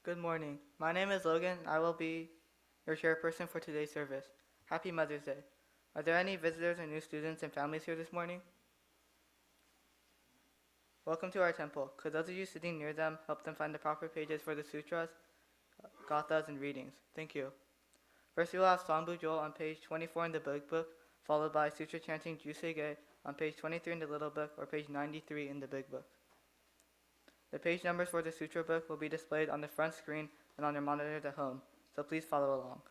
Good morning. My name is Logan, and I will be your chairperson for today's service. Happy Mother's Day. Are there any visitors or new students and families here this morning? Welcome to our temple. Could those of you sitting near them help them find the proper pages for the sutras, gathas, and readings? Thank you. First, we will have Sambujo on page 24 in the big book, followed by sutra chanting Juseige on page 23 in the little book or page 93 in the big book. The page numbers for the sutra book will be displayed on the front screen and on your monitors at home, so please follow along.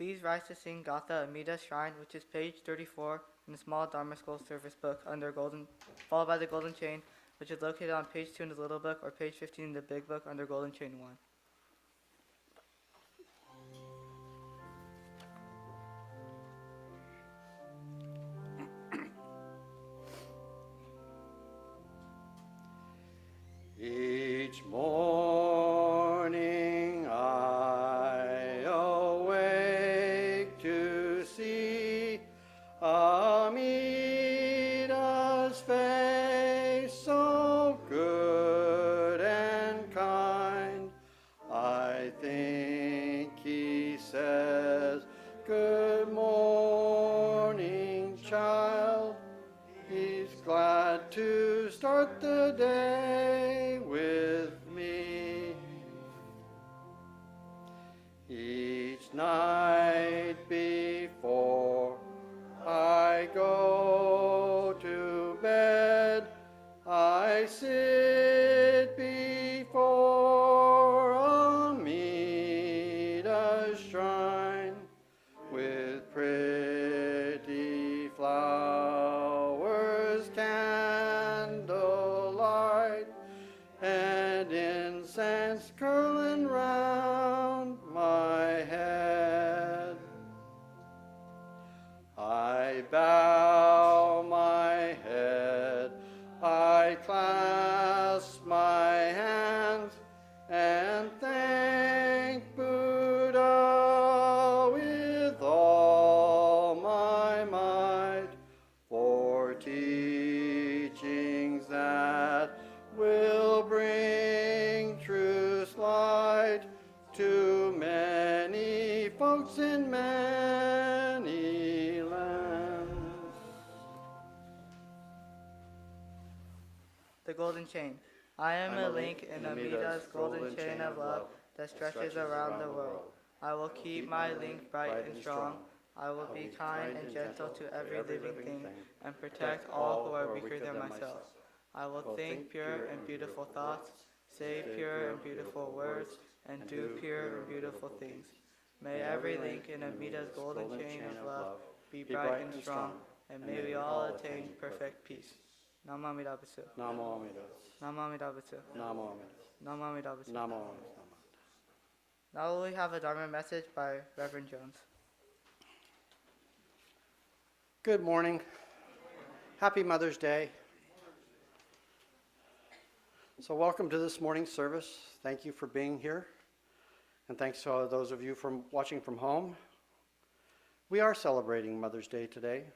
Please rise to sing Gatha Amida Shrine, which is page 34 in the small Dharma School service book, followed by the golden chain, which is located on page 2 in the Little Book or page 15 in the Big Book under Golden Chain 1. Each morning I awake to see Amida's face, so good and kind. I think he says, "Good morning, child." He's glad to start the day with me. Each night before I go to bed, I sit before Amida's shrine with pretty flowers, candlelight, and incense curling round my head. I bow my head, I clasp my hands, and thank Buddha with all my might for teachings that will bring truth's light to many folks in many lands. The Golden Chain. I am a link in Amida's golden chain of love that stretches around the world. I will keep my link bright and strong. I will be kind and gentle to every living thing and protect all who are weaker than myself. I will think pure and beautiful thoughts, say pure and beautiful words, and do pure and beautiful things. May every link in Amida's golden chain of love be bright and strong, and may we all attain perfect peace. Namo Amida Butsu. Namo Amida. Namo Amida Butsu. Namo Amida. Namo Amida Butsu. Namo Amida. Now we have a Dharma message by Reverend Jones. Good morning. Happy Mother's Day. So welcome to this morning's service. Thank you for being here. And thanks to all those of you watching from home. We are celebrating Mother's Day today.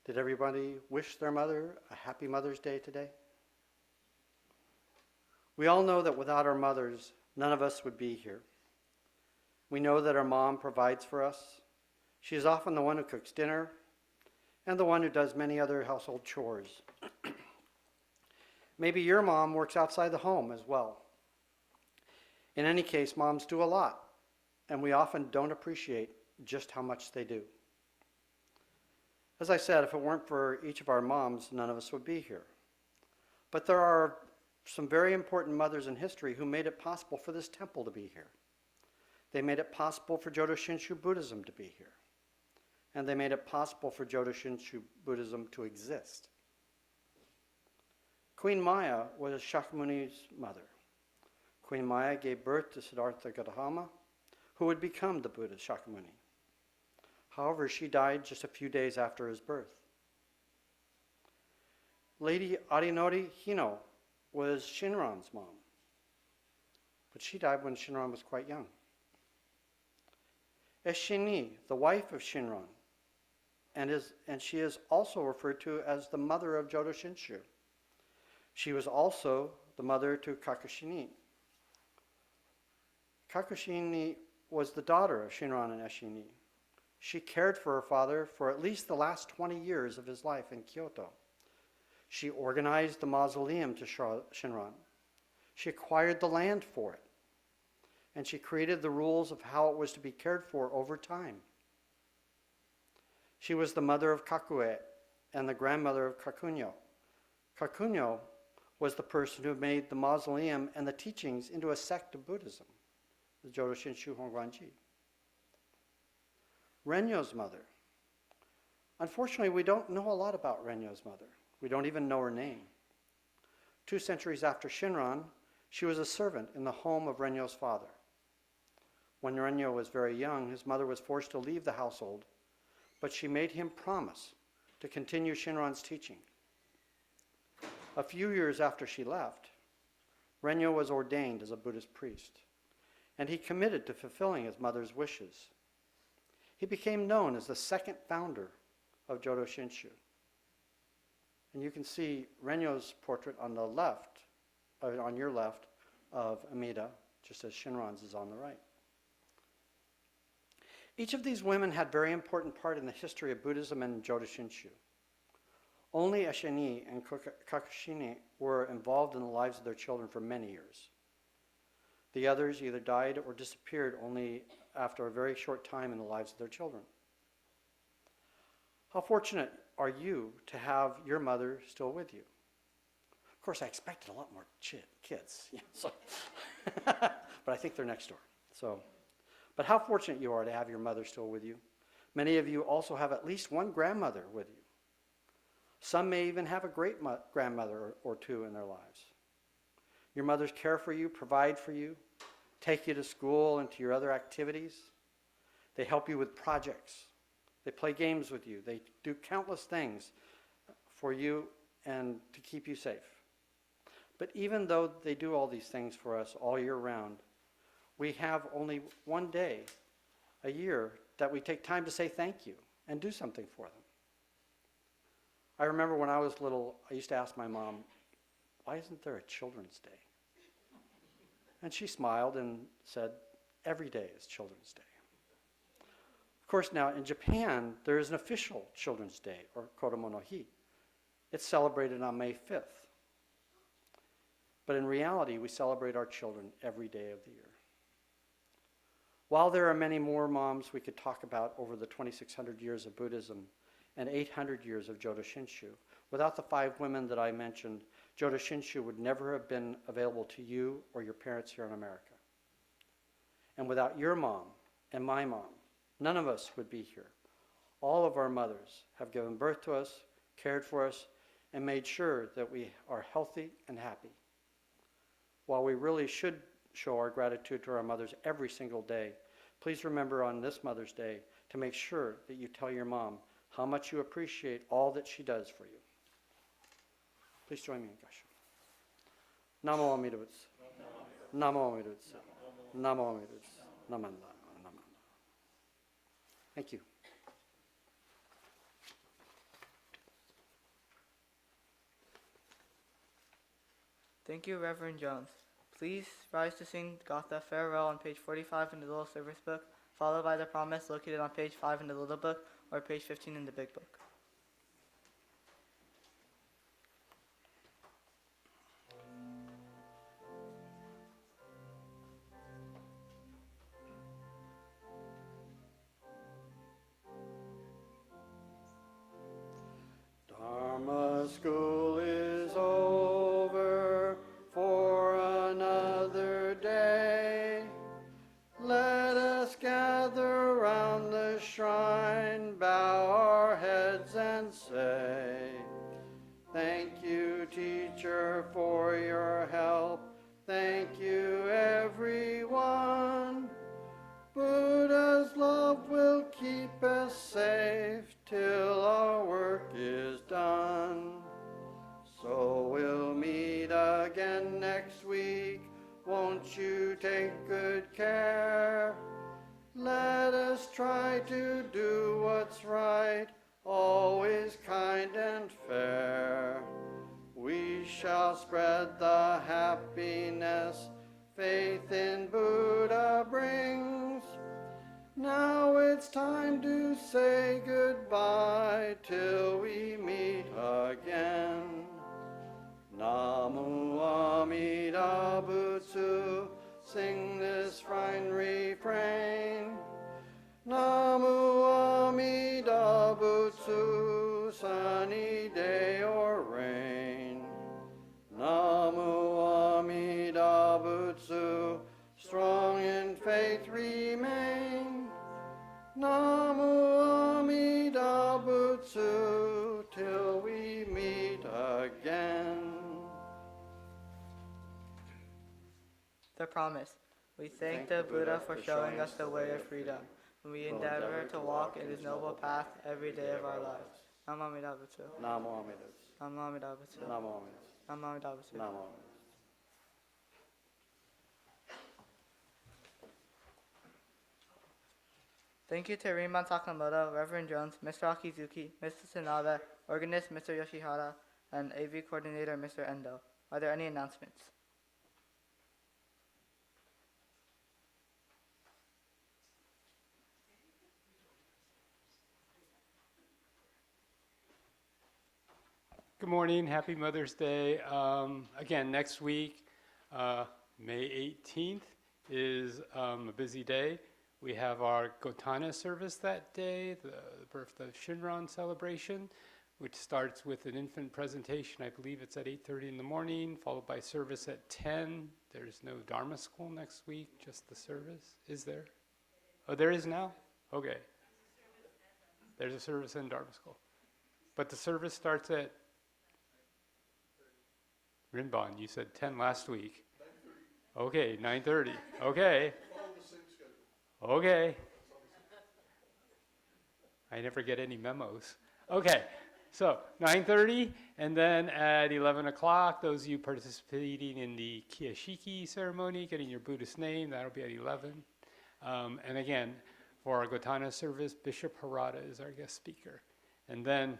Did everybody wish their mother a happy Mother's Day today? We all know that without our mothers, none of us would be here. We know that our mom provides for us. She is often the one who cooks dinner and the one who does many other household chores. Maybe your mom works outside the home as well. In any case, moms do a lot, and we often don't appreciate just how much they do. As I said, if it weren't for each of our moms, none of us would be here. But there are some very important mothers in history who made it possible for this temple to be here. They made it possible for Jodo Shinshu Buddhism to be here. And they made it possible for Jodo Shinshu Buddhism to exist. Queen Maya was Shakyamuni's mother. Queen Maya gave birth to Siddhartha Gautama, who would become the Buddha Shakyamuni. However, she died just a few days after his birth. Lady Arinori Hino was Shinran's mom, but she died when Shinran was quite young. Eshini, the wife of Shinran, and she is also referred to as the mother of Jodo Shinshu. She was also the mother to Kakushini. Kakushini was the daughter of Shinran and Eshini. She cared for her father for at least the last 20 years of his life in Kyoto. She organized the mausoleum to Shinran. She acquired the land for it. And she created the rules of how it was to be cared for over time. She was the mother of Kakue and the grandmother of Kakunyo. Kakunyo was the person who made the mausoleum and the teachings into a sect of Buddhism, the Jodo Shinshu Hongwanji. Renyo's mother. Unfortunately, we don't know a lot about Renyo's mother. We don't even know her name. 2 centuries after Shinran, she was a servant in the home of Renyo's father. When Renyo was very young, his mother was forced to leave the household, but she made him promise to continue Shinran's teaching. A few years after she left, Renyo was ordained as a Buddhist priest, and he committed to fulfilling his mother's wishes. He became known as the second founder of Jodo Shinshu. And you can see Renyo's portrait on the left, on your left, of Amida, just as Shinran's is on the right. Each of these women had a very important part in the history of Buddhism and Jodo Shinshu. Only Esheni and Kakushine were involved in the lives of their children for many years. The others either died or disappeared only after a very short time in the lives of their children. How fortunate are you to have your mother still with you? Of course, I expected a lot more kids, but I think they're next door. But how fortunate you are to have your mother still with you. Many of you also have at least one grandmother with you. Some may even have a great-grandmother or two in their lives. Your mothers care for you, provide for you, take you to school and to your other activities. They help you with projects. They play games with you. They do countless things for you and to keep you safe. But even though they do all these things for us all year round, we have only one day a year that we take time to say thank you and do something for them. I remember when I was little, I used to ask my mom, why isn't there a Children's Day? And she smiled and said, every day is Children's Day. Of course, now in Japan, there is an official Children's Day, or Kodomo no Hi. It's celebrated on May 5th. But in reality, we celebrate our children every day of the year. While there are many more moms we could talk about over the 2,600 years of Buddhism and 800 years of Jodo Shinshu, without the 5 women that I mentioned, Jodo Shinshu would never have been available to you or your parents here in America. And without your mom and my mom, none of us would be here. All of our mothers have given birth to us, cared for us, and made sure that we are healthy and happy. While we really should show our gratitude to our mothers every single day, please remember on this Mother's Day to make sure that you tell your mom how much you appreciate all that she does for you. Please join me in Kansho. Namo Amida Butsu. Namo Amida Butsu. Namo Amida Butsu. Namanda. Namanda. Thank you. Thank you, Reverend Jones. Please rise to sing Gatha Farewell on page 45 in the Little Service Book, followed by the Promise located on page 5 in the Little Book, or page 15 in the Big Book. Dharma school is over for another day. Let us gather round the shrine, bow our heads and say, thank you, teacher, for your help. Thank you, everyone. Buddha's love will keep us safe till our work is done. So we'll meet again next week. Won't you take good care? Let us try to do what's right, always kind and fair. We shall spread the happiness faith in Buddha brings. Now it's time to say goodbye till we meet again. Namu Amida Butsu, sing this fine refrain. Namu Amida Butsu, sunny day or rain. Namu Amida Butsu, strong in faith remain. Namu Amida Butsu, till we meet again. The promise. We thank the Buddha for showing us the way of freedom, and we endeavor to walk in his noble path every day of our lives. Namo Amida Butsu. Namo Amida Butsu. Namo Amida Butsu. Namo Amida Butsu. Namo Amida Butsu. Namo Amida Butsu. Thank you to Rinban Sakamoto, Reverend Jones, Mr. Akizuki, Mr. Tanabe, Organist Mr. Yoshihara, and AV Coordinator Mr. Endo. Are there any announcements? Good morning. Happy Mother's Day. Again, next week, May 18th, is a busy day. We have our Gotana service that day, the birth of Shinran celebration, which starts with an infant presentation. I believe it's at 8:30 in the morning, followed by service at 10. There's no Dharma school next week, just the service. Is there? Oh, there is now? Okay. There's a service and Dharma school. But the service starts at Rinban, you said 10 last week. 9:30. Okay, 9:30. Okay. Okay. I never get any memos. Okay, so 9:30, and then at 11 o'clock, those of you participating in the Kiyashiki ceremony, getting your Buddhist name, that'll be at 11. And again, for our Gotana service, Bishop Harada is our guest speaker. And then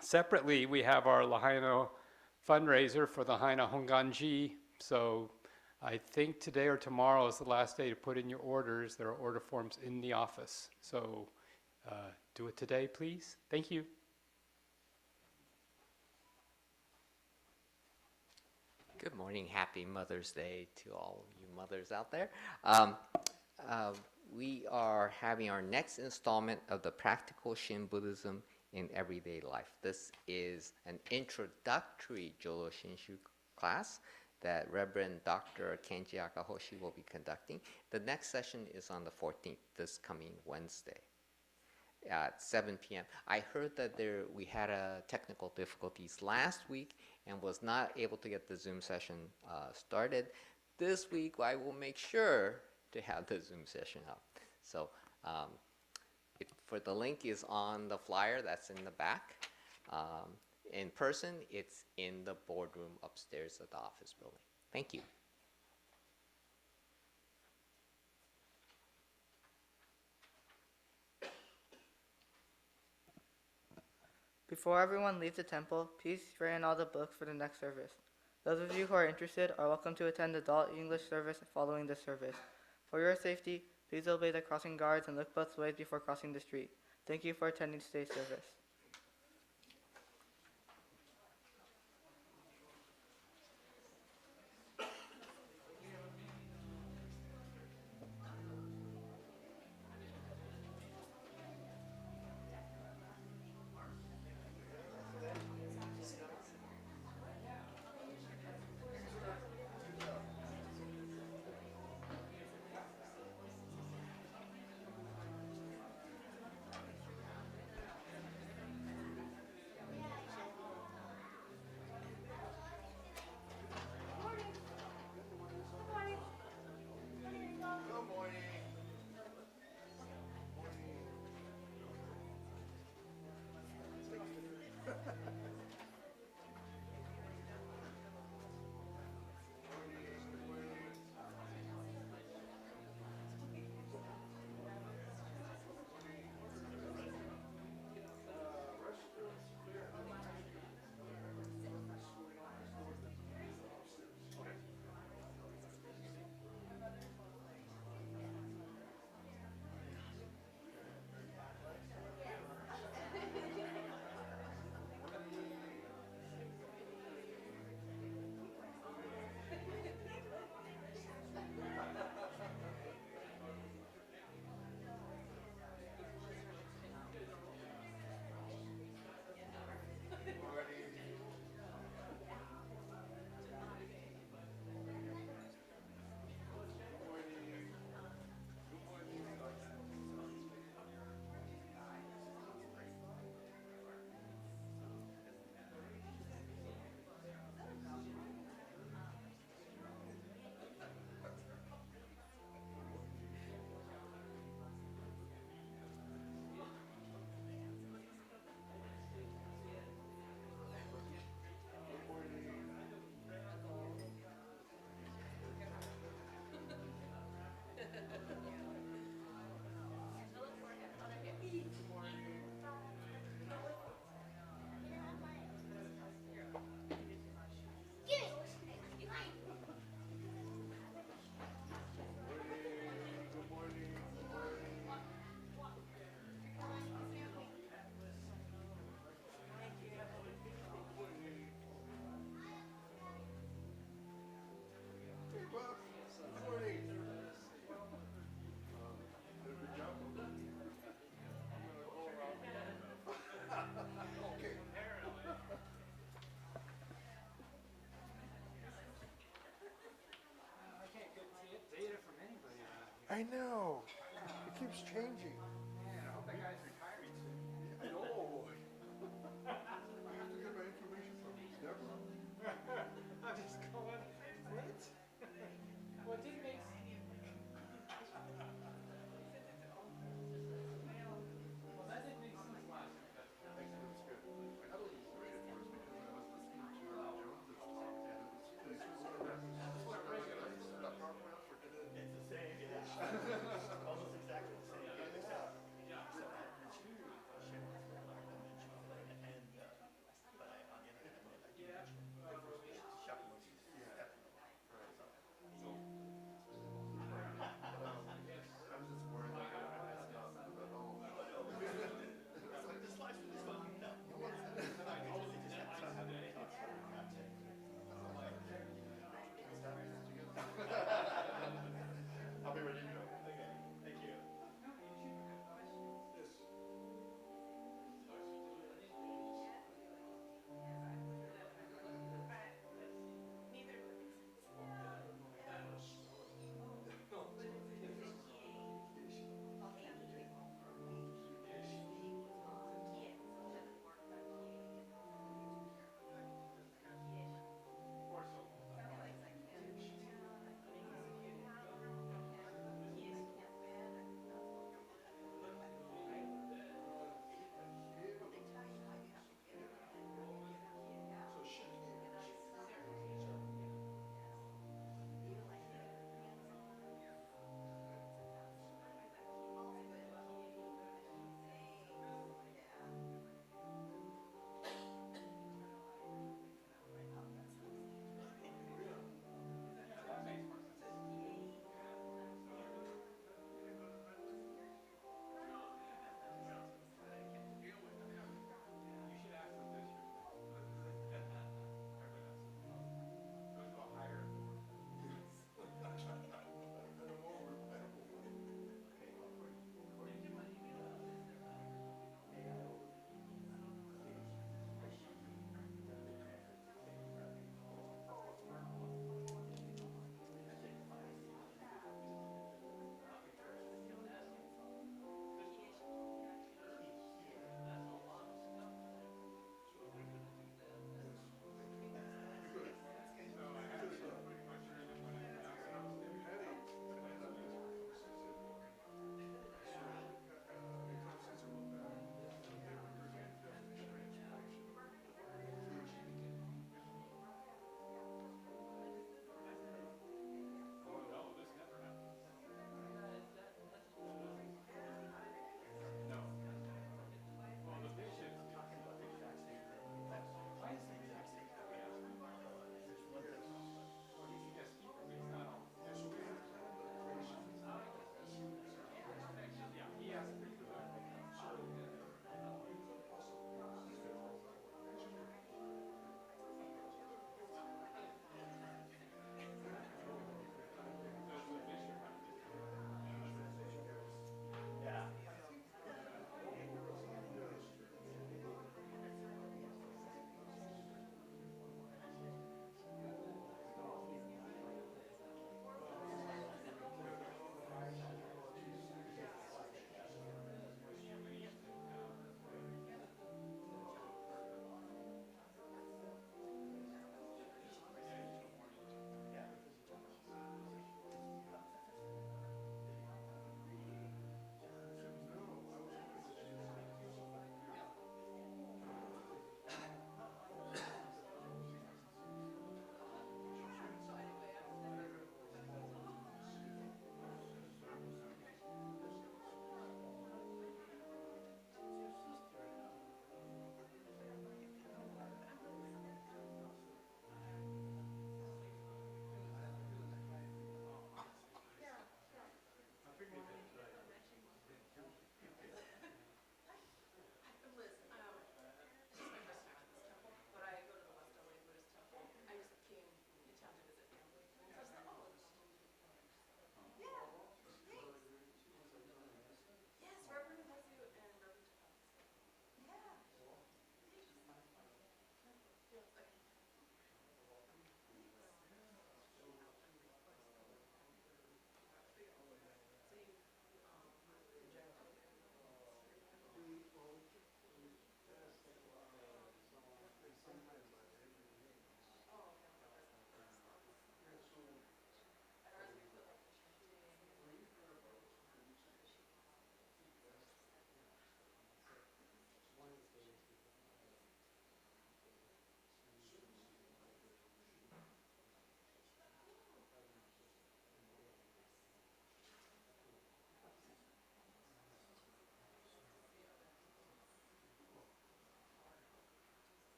separately, we have our Lahaina fundraiser for the Haina Honganji. So I think today or tomorrow is the last day to put in your orders. There are order forms in the office. So do it today, please. Thank you. Good morning. Happy Mother's Day to all you mothers out there. We are having our next installment of the Practical Shin Buddhism in Everyday Life. This is an introductory Jodo Shinshu class that Reverend Dr. Kenji Akahoshi will be conducting. The next session is on the 14th, this coming Wednesday at 7 p.m. I heard that we had technical difficulties last week and was not able to get the Zoom session started. This week, I will make sure to have the Zoom session up. So for the link is on the flyer that's in the back. In person, it's in the boardroom upstairs at the office building. Thank you. Before everyone leaves the temple, please write in all the books for the next service. Those of you who are interested are welcome to attend the adult English service following the service. For your safety, please obey the crossing guards and look both ways before crossing the street. Thank you for attending today's service. I know. It keeps changing. Man, I hope that guy's retiring soon. I know. I have to get my information from Deborah. I'm just going, what? What did make sense? Well, that didn't make sense last week. Actually, that's good. I thought it was great at first because I was listening to Jones's talk and it was that's what I read. That PowerPoint, forget it. It's the same, yeah. Almost exactly the same.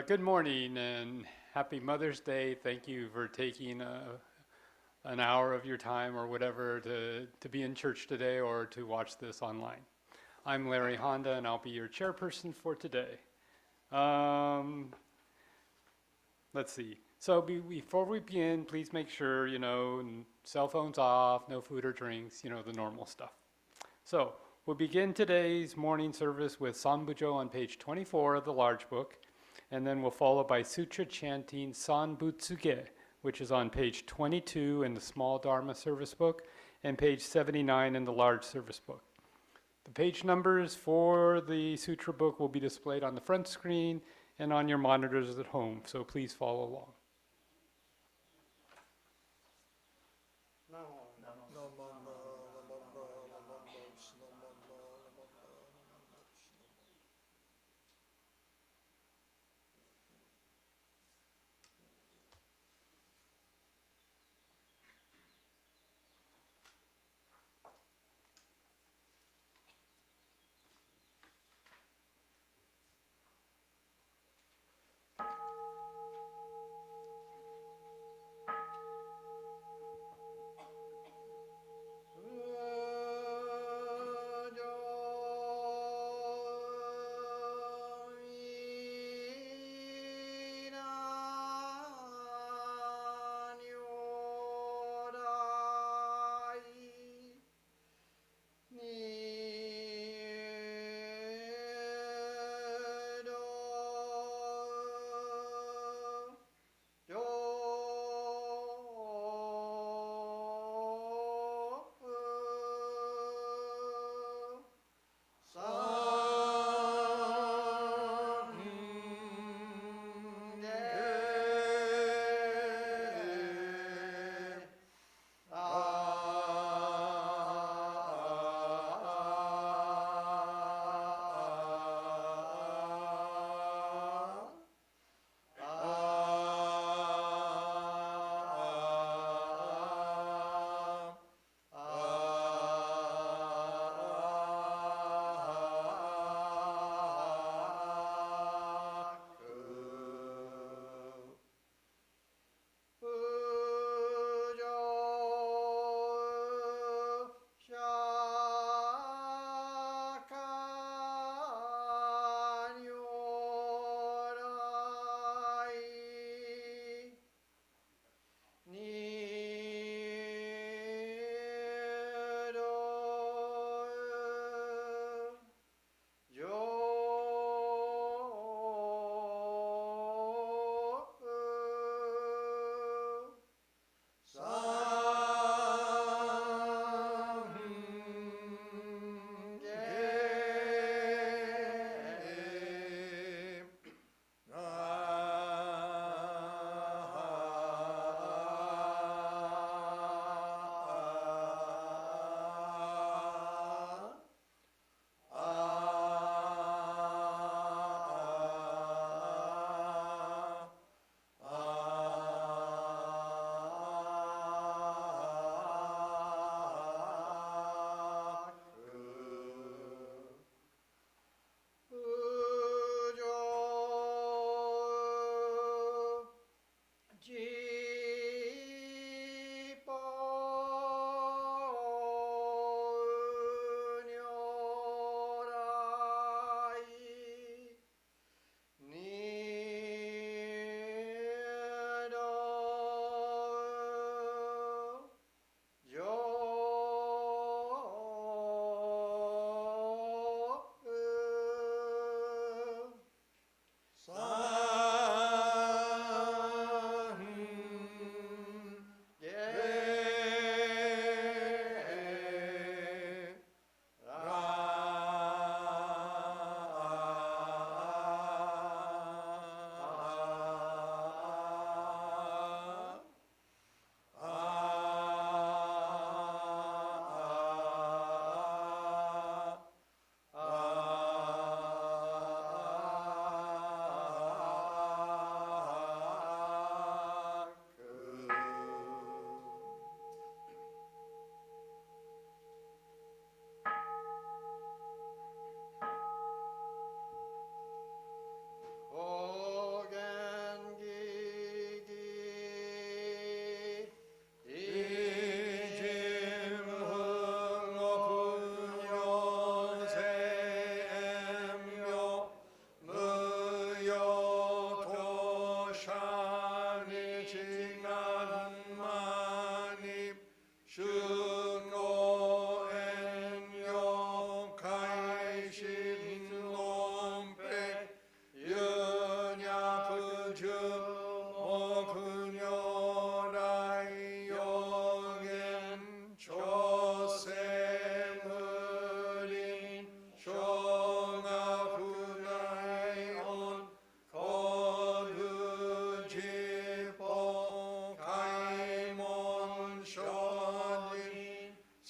Good morning and happy Mother's Day. Thank you for taking an hour of your time or whatever to be in church today or to watch this online. I'm Larry Handa and I'll be your chairperson for today. Let's see. So before we begin, please make sure, cell phones off, no food or drinks, the normal stuff. So we'll begin today's morning service with Sambujo on page 24 of the large book. And then we'll follow by sutra chanting Sanbutsuge, which is on page 22 in the small Dharma service book and page 79 in the large service book. The page numbers for the sutra book will be displayed on the front screen and on your monitors at home, so please follow along.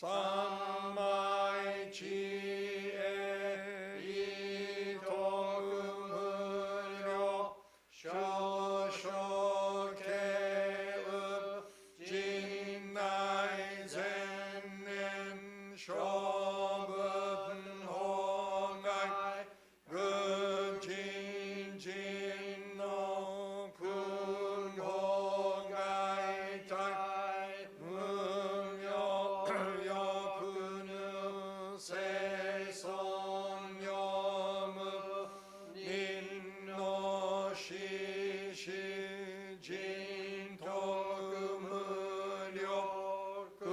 三枚地へ意徳無量少々慶雨陣内前年勝分法外愚人人の空法外体無量欲ぬ生存読む人の死死人徳無量空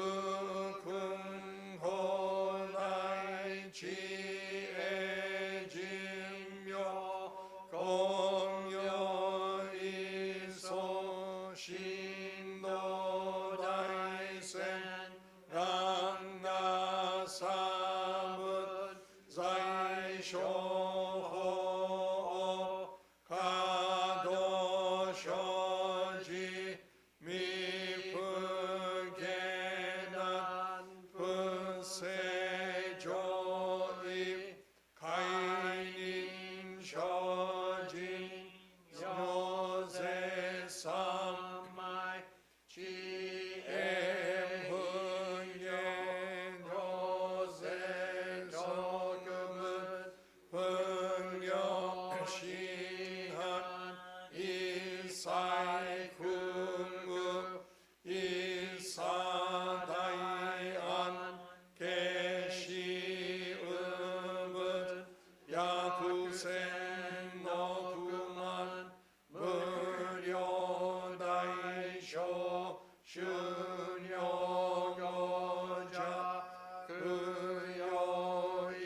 君法内知恵人妙公用一層神道大戦ガンガサム在所法可動生じ未不下難不正常意解任精進行税三昧知恵分言行税特務分量心犯一切空無一切大安決しうぶ薬船の不満無料大小終了行者空用一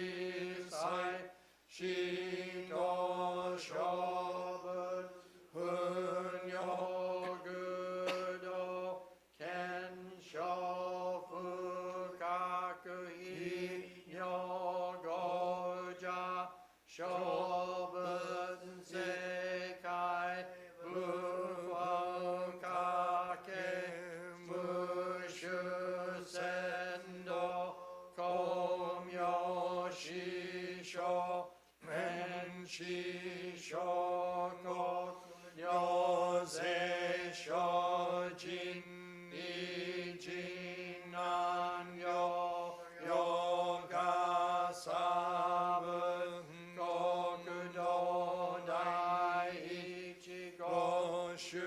切心道勝負分量具道検証不覚非尿行者勝分世界無分かけ無修仙道公明師匠面師匠国行税精進一人難用ヨガサ分国道第一五種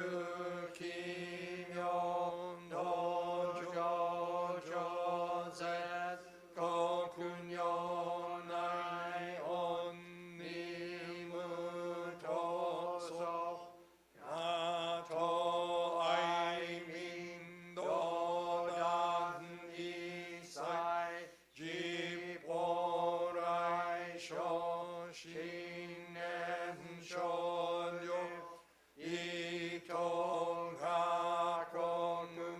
奇妙道場上絶国如内恩に無闘争あと愛民道断一切自法来生新年少量一等破国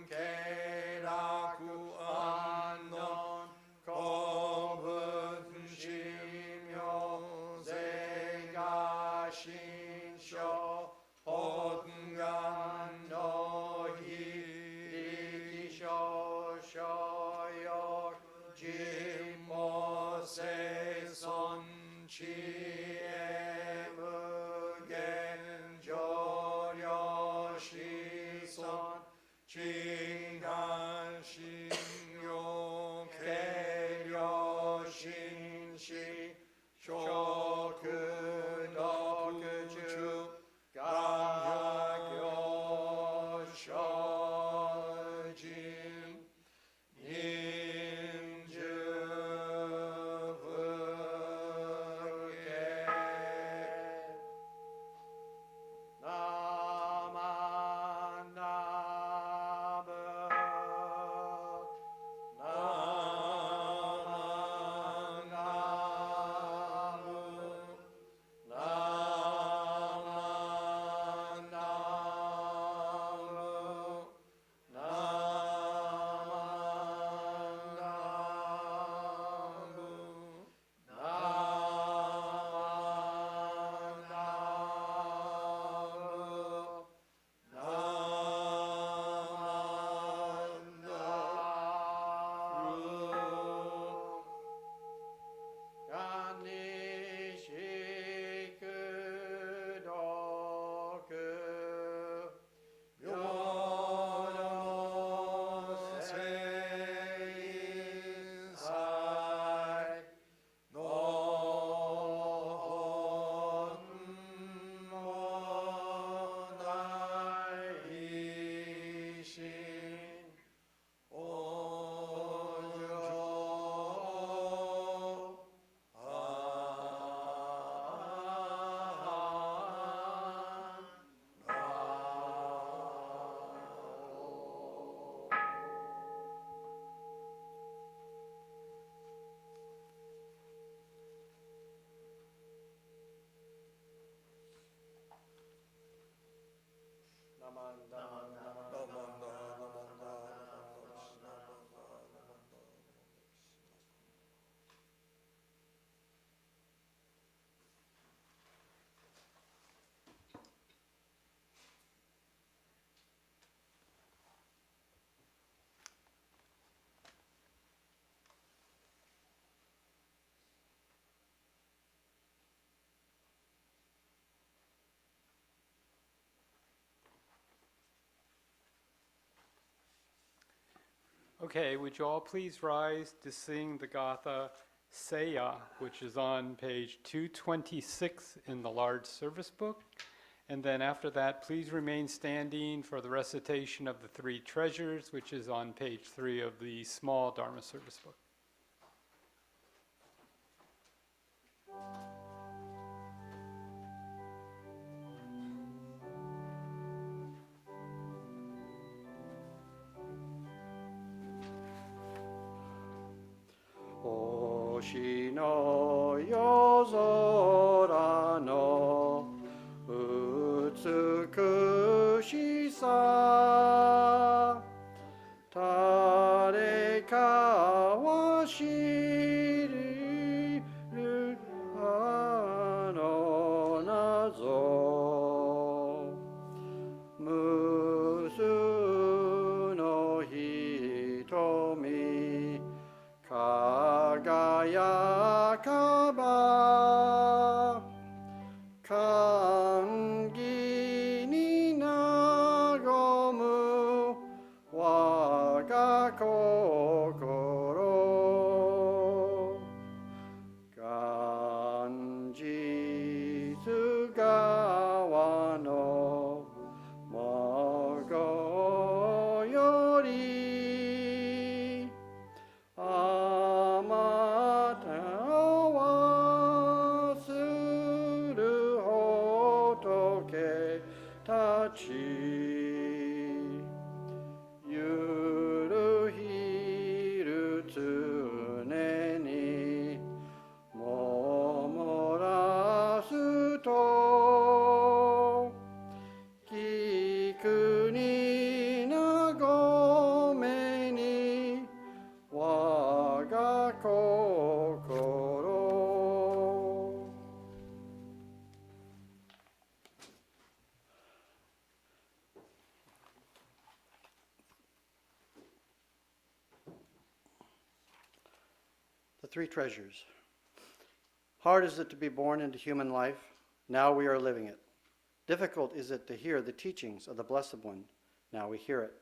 慶楽安穏公文神妙税が新書本願の非力少々欲人も生存知恵無限上量子孫知願信用軽量心死食毒中願行精進人寿不敬ナマナ Okay, would you all please rise to sing the Gatha Seiya, which is on page 226 in the large service book. And then after that, please remain standing for the recitation of the three treasures, which is on page 3 of the small Dharma service book. Oshi no yozora no utsukushi sa tare ka wa shiriru ano nazo musu no hitomi Kagayakaba kangi ni nagomu waga kokoro ganji tsugawa no mago yori Yuruhiru tsune ni momorasu to kiku ni nagome ni waga kokoro. The three treasures. Hard is it to be born into human life. Now we are living it. Difficult is it to hear the teachings of the Blessed One. Now we hear it.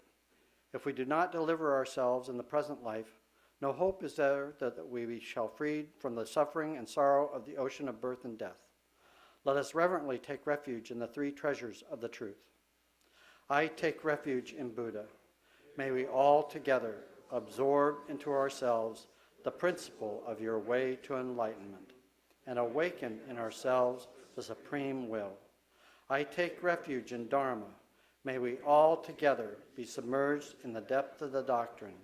If we do not deliver ourselves in the present life, no hope is there that we shall free from the suffering and sorrow of the ocean of birth and death. Let us reverently take refuge in the three treasures of the truth. I take refuge in Buddha. May we all together absorb into ourselves the principle of your way to enlightenment and awaken in ourselves the supreme will. I take refuge in Dharma. May we all together be submerged in the depth of the doctrine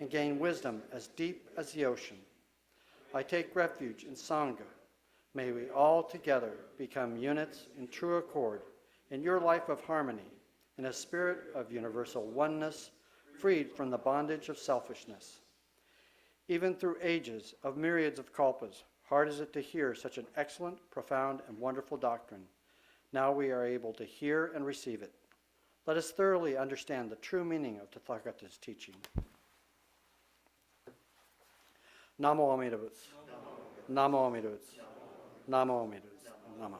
and gain wisdom as deep as the ocean. I take refuge in Sangha. May we all together become units in true accord in your life of harmony, in a spirit of universal oneness, freed from the bondage of selfishness. Even through ages of myriads of kalpas, hard is it to hear such an excellent, profound, and wonderful doctrine. Now we are able to hear and receive it. Let us thoroughly understand the true meaning of Tathagata's teaching. Namo Amida Butsu. Namo Amida Butsu. Namo Amida Butsu. Namo.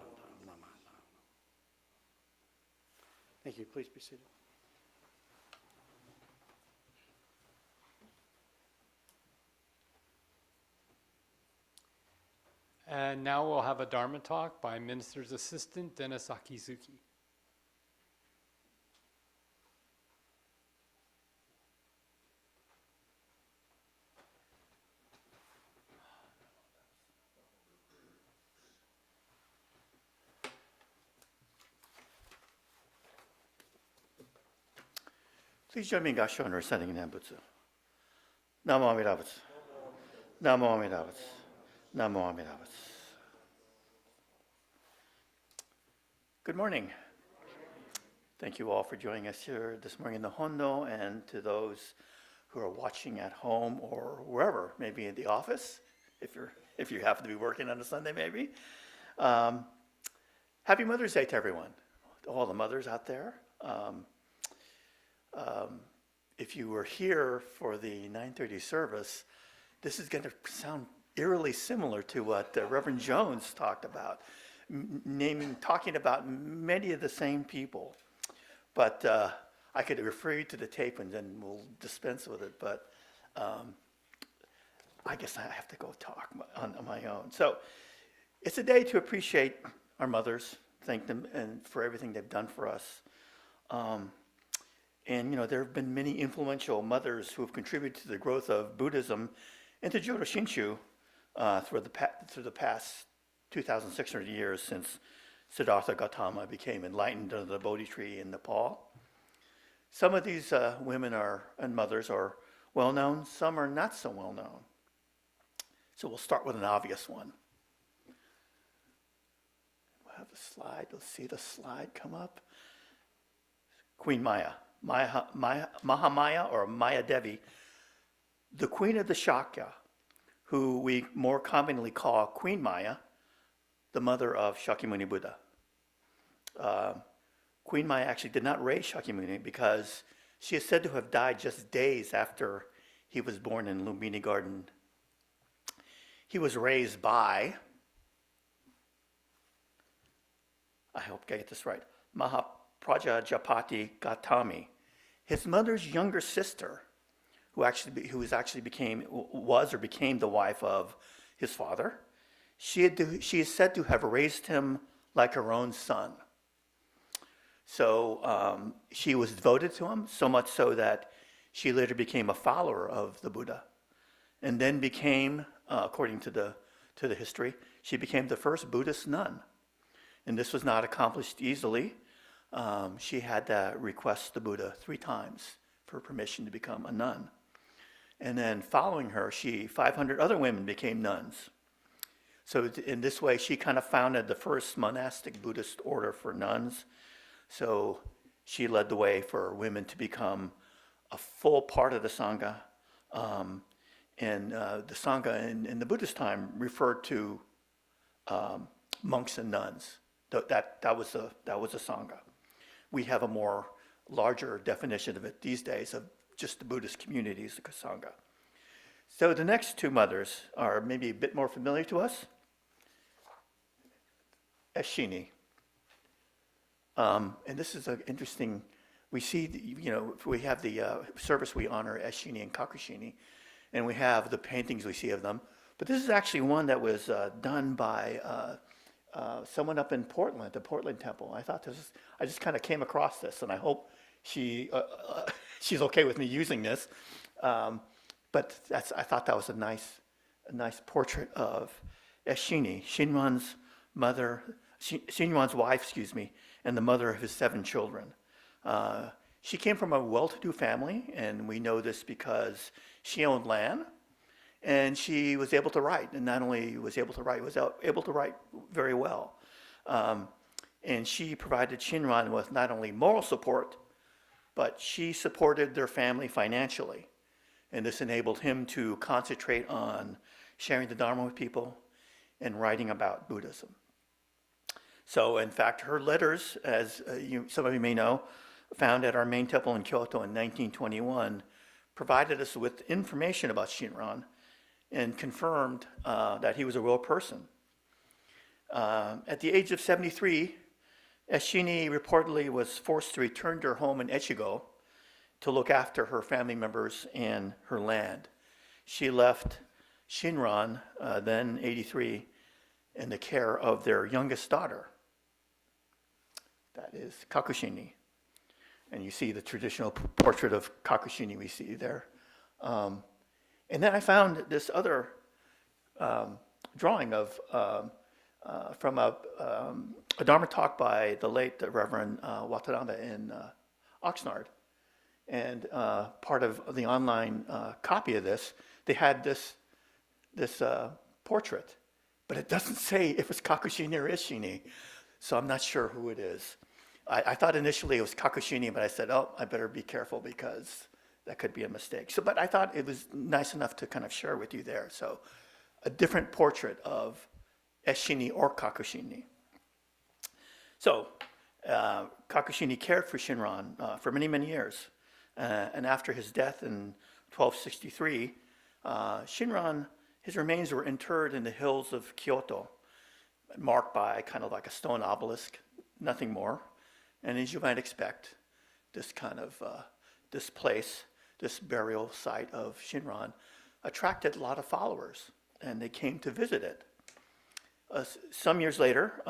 Thank you. Please be seated. And now we'll have a Dharma talk by Minister's Assistant Dennis Akizuki. Please join me in Gassho and reciting Nambutsu. Namo Amida Butsu. Namo Amida Butsu. Namo Amida Butsu. Good morning. Thank you all for joining us here this morning in the Hondo, and to those who are watching at home or wherever, maybe in the office, if you happen to be working on a Sunday, maybe. Happy Mother's Day to everyone, to all the mothers out there. If you were here for the 9:30 service, this is going to sound eerily similar to what Reverend Jones talked about, talking about many of the same people. But I could refer you to the tape and then we'll dispense with it. But I guess I have to go talk on my own. So it's a day to appreciate our mothers, thank them and for everything they've done for us. And there have been many influential mothers who have contributed to the growth of Buddhism and to Jodo Shinshu through the past 2,600 years since Siddhartha Gautama became enlightened under the Bodhi tree in Nepal. Some of these women and mothers are well known, some are not so well known. So we'll start with an obvious one. We'll have the slide, you'll see the slide come up. Queen Maya, Mahamaya or Maya Devi, the queen of the Shakya, who we more commonly call Queen Maya, the mother of Shakyamuni Buddha. Queen Maya actually did not raise Shakyamuni because she is said to have died just days after he was born in Lumbini Garden. He was raised by, I hope I get this right, Mahaprajapati Gautami, his mother's younger sister, who became the wife of his father. She is said to have raised him like her own son. So she was devoted to him, so much so that she later became a follower of the Buddha, and then became, according to the history, she became the first Buddhist nun. And this was not accomplished easily. She had to request the Buddha 3 times for permission to become a nun. And then following her, 500 other women became nuns. So in this way, she kind of founded the first monastic Buddhist order for nuns. So she led the way for women to become a full part of the Sangha. And the Sangha in the Buddhist time referred to monks and nuns. That was a Sangha. We have a more larger definition of it these days of just the Buddhist communities, the Sangha. So the next 2 mothers are maybe a bit more familiar to us. Eshini. And this is an interesting, we see, we have the service we honor Eshini and Kakushini, and we have the paintings we see of them. But this is actually one that was done by someone up in Portland, the Portland Temple. I just kind of came across this, and I hope she's okay with me using this. But I thought that was a nice portrait of Eshini, Shinran's mother, Shinran's wife, and the mother of his 7 children. She came from a well-to-do family, and we know this because she owned land, and she was able to write, and not only was able to write, was able to write very well. And she provided Shinran with not only moral support, but she supported their family financially. And this enabled him to concentrate on sharing the Dharma with people and writing about Buddhism. So, in fact, her letters, as some of you may know, found at our main temple in Kyoto in 1921, provided us with information about Shinran and confirmed that he was a real person. At the age of 73, Eshini reportedly was forced to return to her home in Echigo to look after her family members and her land. She left Shinran, then 83, in the care of their youngest daughter. That is Kakushini. And you see the traditional portrait of Kakushini we see there. And then I found this other drawing of from a Dharma talk by the late Reverend Watanabe in Oxnard. And part of the online copy of this, they had this portrait, but it doesn't say if it's Kakushini or Eshini, so I'm not sure who it is. I thought initially it was Kakushini, but I said, I better be careful because that could be a mistake. But I thought it was nice enough to kind of share with you there. So a different portrait of Eshini or Kakushini. So Kakushini cared for Shinran for many, many years. And after his death in 1263, Shinran, his remains were interred in the hills of Kyoto, marked by kind of like a stone obelisk, nothing more. And as you might expect, this kind of this place this burial site of Shinran, attracted a lot of followers, and they came to visit it. Some years later,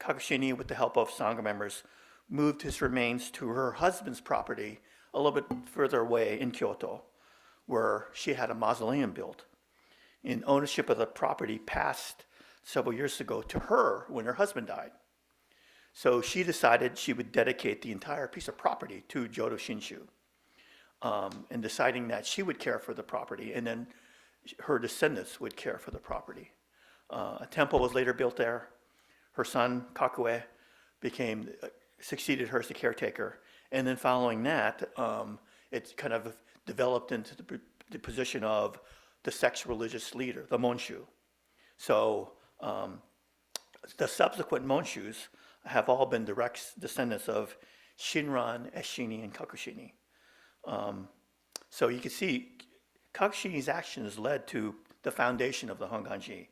Kakushini, with the help of Sangha members, moved his remains to her husband's property a little bit further away in Kyoto, where she had a mausoleum built. And ownership of the property passed several years ago to her when her husband died. So she decided she would dedicate the entire piece of property to Jodo Shinshu, and deciding that she would care for the property, and then her descendants would care for the property. A temple was later built there. Her son, Kakue, succeeded her as the caretaker. And then following that, it kind of developed into the position of the sect's religious leader, the Monshu. So the subsequent Monshus have all been direct descendants of Shinran, Eshini, and Kakushini. So you can see Kakushini's actions led to the foundation of the Honganji.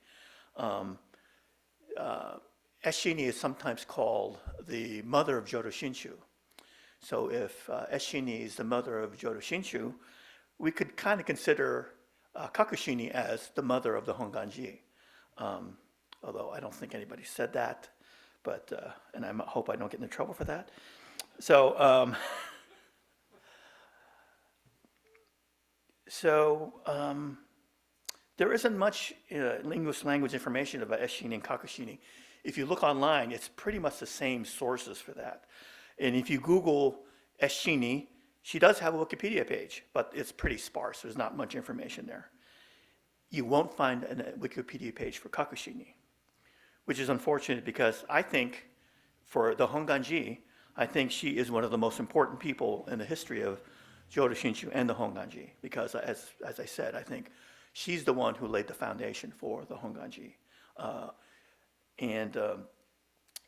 Eshini is sometimes called the mother of Jodo Shinshu. So if Eshini is the mother of Jodo Shinshu, we could kind of consider Kakushini as the mother of the Honganji. Although I don't think anybody said that, but and I hope I don't get into trouble for that. So there isn't much language information about Eshini and Kakushini. If you look online, it's pretty much the same sources for that. And if you Google Eshini, she does have a Wikipedia page, but it's pretty sparse. There's not much information there. You won't find a Wikipedia page for Kakushini, which is unfortunate because I think for the Honganji, I think she is one of the most important people in the history of Jodo Shinshu and the Honganji, because as I said, I think she's the one who laid the foundation for the Honganji.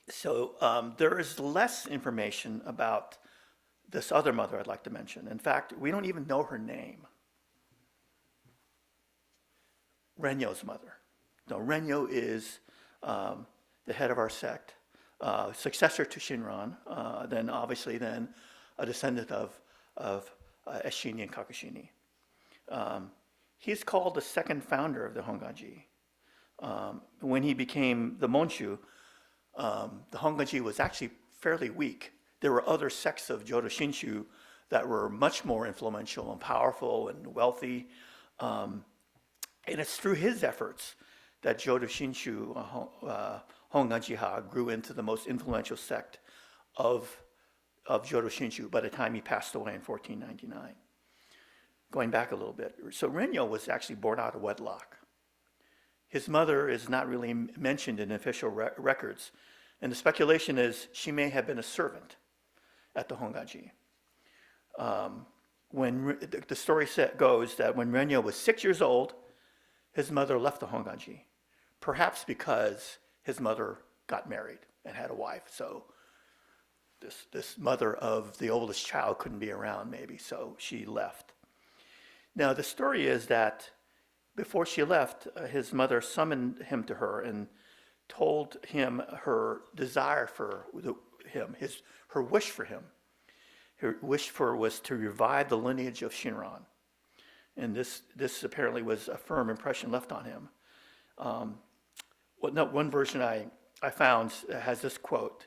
So there is less information about this other mother I'd like to mention. In fact, we don't even know her name. Renyo's mother. No, Renyo is the head of our sect, successor to Shinran, then obviously then a descendant of Eshini and Kakushini. He's called the second founder of the Honganji. When he became the Monshu, the Honganji was actually fairly weak. There were other sects of Jodo Shinshu that were much more influential and powerful and wealthy. And it's through his efforts that Jodo Shinshu Honganji-ha grew into the most influential sect of Jodo Shinshu by the time he passed away in 1499. Going back a little bit. So Renyo was actually born out of wedlock. His mother is not really mentioned in official records, and the speculation is she may have been a servant at the Honganji. The story goes that when Renyo was 6 years old, his mother left the Honganji, perhaps because his mother got married and had a wife. So this mother of the oldest child couldn't be around maybe, so she left. Now the story is that before she left, his mother summoned him to her and told him her desire for him, her wish for him. Her wish was to revive the lineage of Shinran. And this apparently was a firm impression left on him. One version I found has this quote: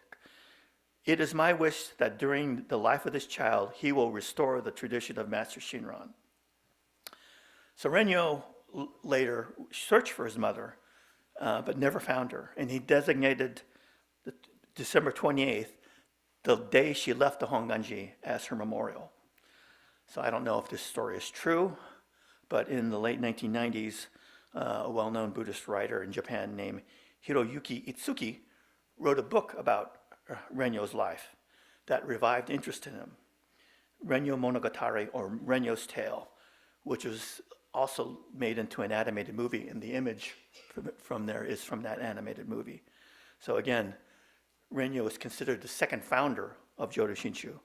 "It is my wish that during the life of this child, he will restore the tradition of Master Shinran." So Renyo later searched for his mother, but never found her. And he designated December 28th, the day she left the Honganji, as her memorial. So I don't know if this story is true, but in the late 1990s, a well-known Buddhist writer in Japan named Hiroyuki Itsuki wrote a book about Renyo's life that revived interest in him. Renyo Monogatari, or Renyo's Tale, which was also made into an animated movie, and the image from there is from that animated movie. So again, Renyo is considered the second founder of Jodo Shinshu,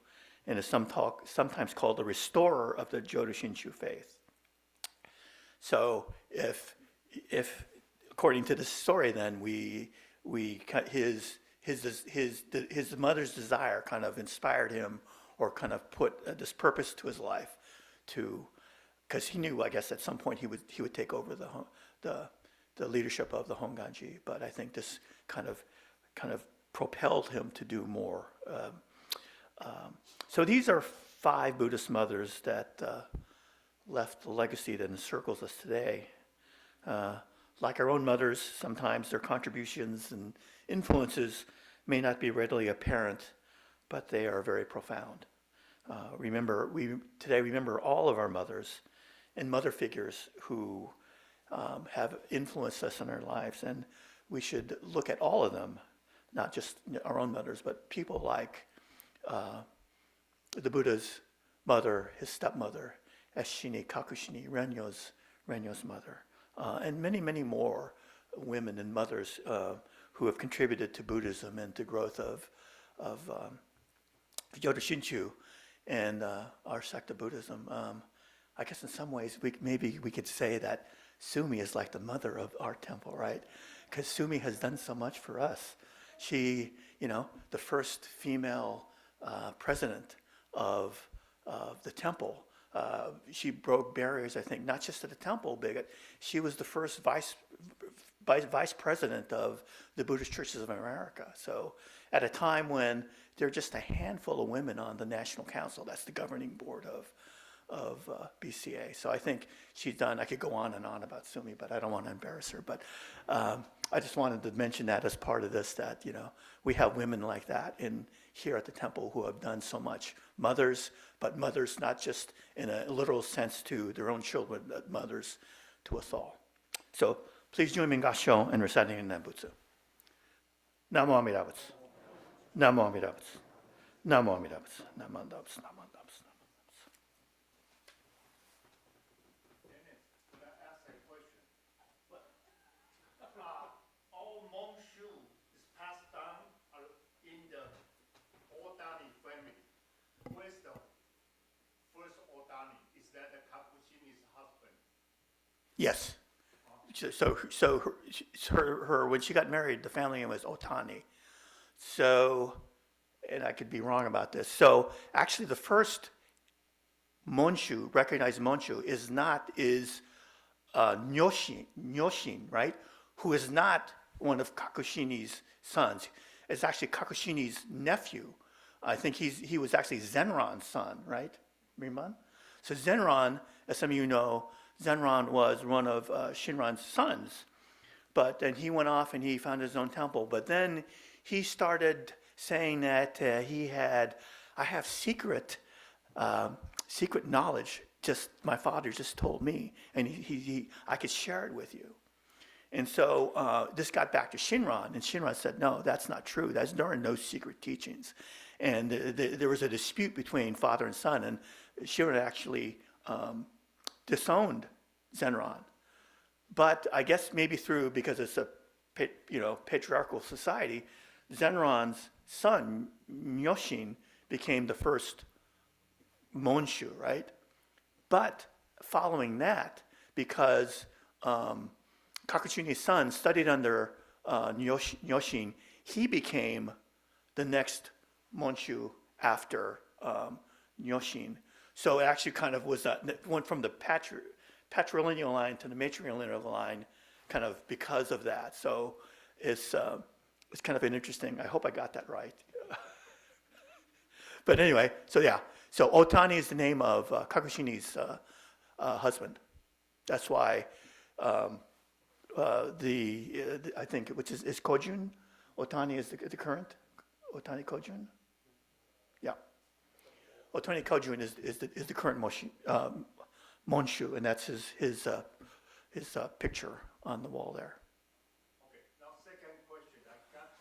and is sometimes called the restorer of the Jodo Shinshu faith. So if according to this story, then his mother's desire kind of inspired him, or kind of put this purpose to his life, to, because he knew, I guess, at some point he would take over the leadership of the Honganji. But I think this kind of propelled him to do more. So these are 5 Buddhist mothers that left the legacy that encircles us today. Like our own mothers, sometimes their contributions and influences may not be readily apparent, but they are very profound. Today remember all of our mothers and mother figures who have influenced us in our lives, and we should look at all of them, not just our own mothers, but people like the Buddha's mother, his stepmother, Eshini, Kakushini, Renyo's mother, and many, many more women and mothers who have contributed to Buddhism and to growth of Yodo Shinchu and our sect of Buddhism. I guess in some ways maybe we could say that Sumi is like the mother of our temple, right? Because Sumi has done so much for us. She, the first female president of the temple. She broke barriers, I think, not just at the temple, but she was the first vice president of the Buddhist churches of America. So at a time when there are just a handful of women on the National Council, that's the governing board of BCA. So I think she's done, I could go on and on about Sumi, but I don't want to embarrass her. But I just wanted to mention that as part of this, that, we have women like that here at the temple who have done so much. Mothers, but mothers not just in a literal sense to their own children, but mothers to us all. So please join me in Gassho and reciting in Nembutsu. Namo Amida Butsu. Namo Amida Butsu. Namo Amida Butsu. Namo Amida Butsu. Namo Amida Butsu. Could I ask a question? All Monshu is passed down in the Odani family. Where's the first Odani? Is that the Kakushini's husband? Yes. So her when she got married, the family name was Otani. So, and I could be wrong about this. So actually, the first Monshu, recognized Monshu, is Nyoshin, right? Who is not one of Kakushini's sons. It's actually Kakushini's nephew. I think he was actually Zenron's son, right, Rinban? So Zenron, as some of you know, Zenron was one of Shinran's sons. But then he went off and he found his own temple. But then he started saying that I have secret knowledge, just my father just told me, and I could share it with you. And so this got back to Shinran, and Shinran said, no, that's not true. There are no secret teachings. And there was a dispute between father and son, and Shinran actually disowned Zenron. But I guess maybe because it's a patriarchal society, Zenron's son, Nyoshin, became the first Monshu, right? But following that, because Kakushini's son studied under Nyoshin, he became the next Monshu after Nyoshin. So it actually kind of went from the patrilineal line to the matrilineal line, kind of because of that. So it's kind of an interesting. I hope I got that right. But anyway, so yeah. So Otani is the name of Kakushini's husband. That's why I think which is Kojun. Otani is the current Otani Kojun. Yeah. Otani Kojun is the current Monshu, and that's his picture on the wall there. Okay, now second question. I got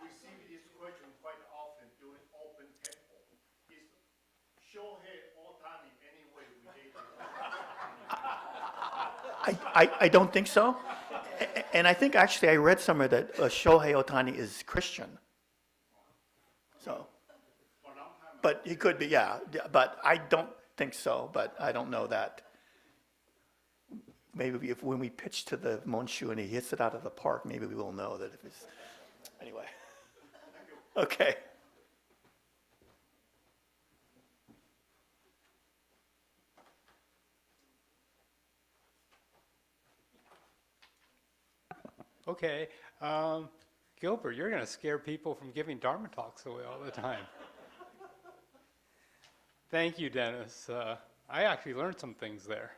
received this question quite often during open temple. Is Shohei Otani anyway related? I don't think so. And I think actually I read somewhere that Shohei Otani is Christian. So, but he could be, yeah. But I don't think so, but I don't know that. Maybe when we pitch to the Monshu and he hits it out of the park, maybe we will know that if it's, anyway. Okay. Okay. Gilbert, you're going to scare people from giving Dharma talks away all the time. Thank you, Dennis. I actually learned some things there.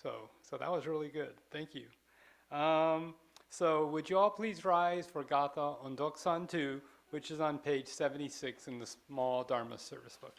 So that was really good. Thank you. So would you all please rise for Gatha Ondokusan II, which is on page 76 in the small Dharma service book.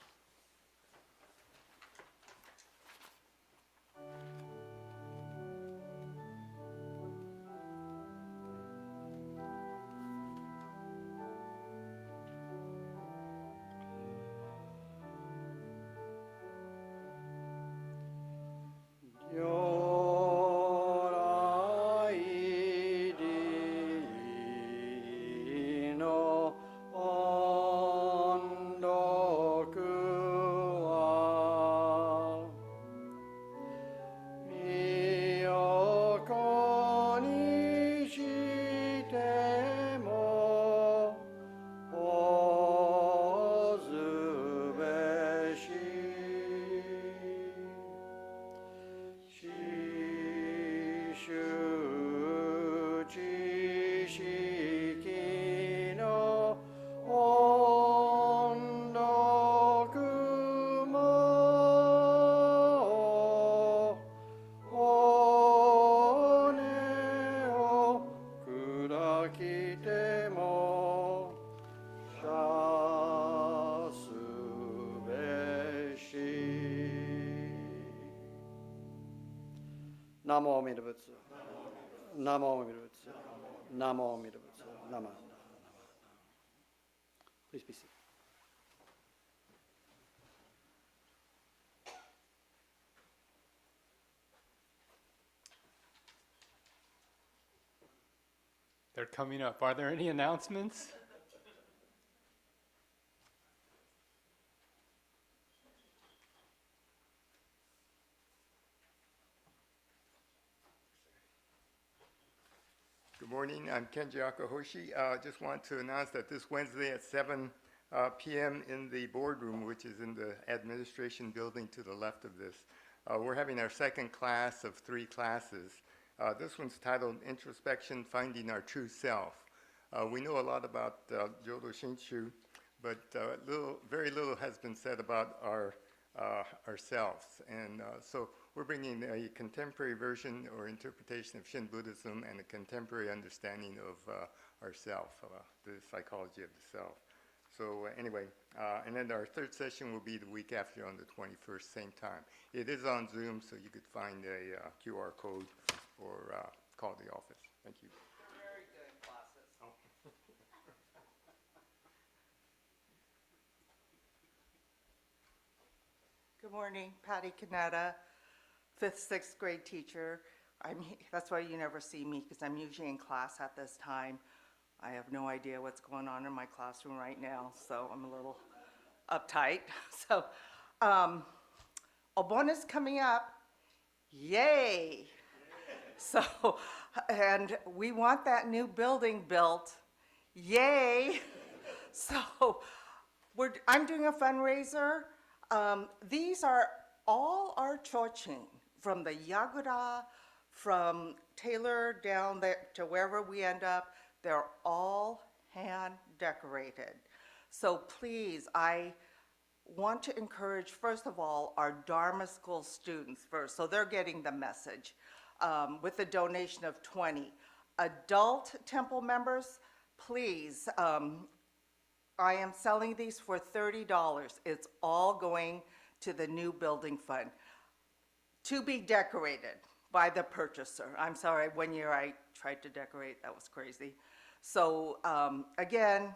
Namo Amida Butsu. Namo Amida Butsu. Namo Amida Butsu. Nama. Please be seated. They're coming up. Are there any announcements? Good morning, I'm Kenji Akahoshi. Just want to announce that this Wednesday at 7 p.m. in the boardroom, which is in the administration building to the left of this, we're having our second class of 3 classes. This one's titled Introspection, Finding Our True Self. We know a lot about Jodo Shinshu, but very little has been said about ourselves. And so we're bringing a contemporary version or interpretation of Shin Buddhism and a contemporary understanding of ourself, the psychology of the self. So anyway, and then our third session will be the week after on the 21st, same time. It is on Zoom, so you could find a QR code or call the office. Thank you. Very good classes. Good morning, Patty Canetta, 5th, 6th grade teacher. That's why you never see me, because I'm usually in class at this time. I have no idea what's going on in my classroom right now, so I'm a little uptight. So, Obon is coming up. Yay! So, and we want that new building built. Yay! So, I'm doing a fundraiser. These are all our chochin, from the Yagura, from Taylor down there to wherever we end up. They're all hand decorated. So please, I want to encourage, first of all, our Dharma school students first. So they're getting the message with a donation of 20. Adult temple members, please, I am selling these for $30. It's all going to the new building fund to be decorated by the purchaser. I'm sorry, one year I tried to decorate, that was crazy. So again,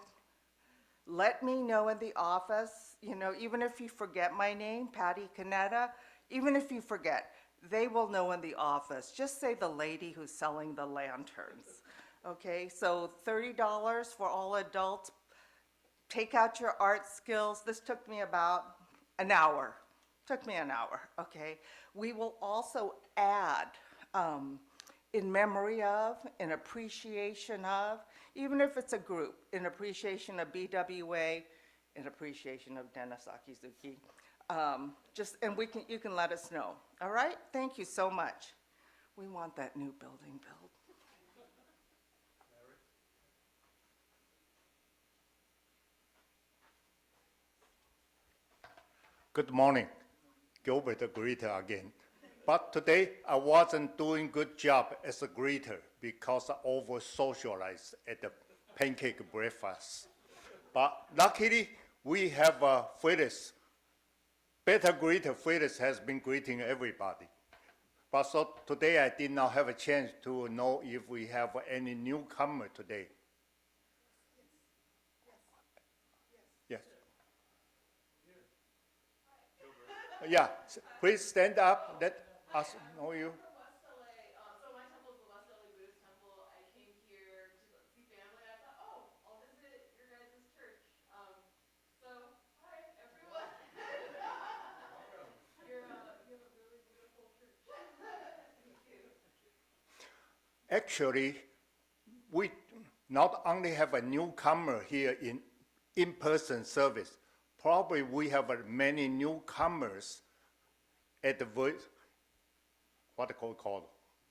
let me know in the office, even if you forget my name, Patty Canetta, even if you forget, they will know in the office. Just say the lady who's selling the lanterns. Okay, so $30 for all adults. Take out your art skills. This took me about an hour. Okay? We will also add, in memory of, in appreciation of, even if it's a group, in appreciation of BWA, in appreciation of Dennis Akizuki. And you can let us know. All right? Thank you so much. We want that new building built. Good morning. Gilbert the greeter again. But today I wasn't doing good job as a greeter because I over-socialized at the pancake breakfast. But luckily, we have Phyllis. Better greeter Phyllis has been greeting everybody. But so today I did not have a chance to know if we have any newcomer today. Yes. Yeah, please stand up. Let us know you. So my temple is the West LA Buddhist temple. I came here to see family. I thought, oh, I'll visit your guys' church. So, hi, everyone. You have a really beautiful church. Thank you. Actually, we not only have a newcomer here in in-person service, probably we have many newcomers at the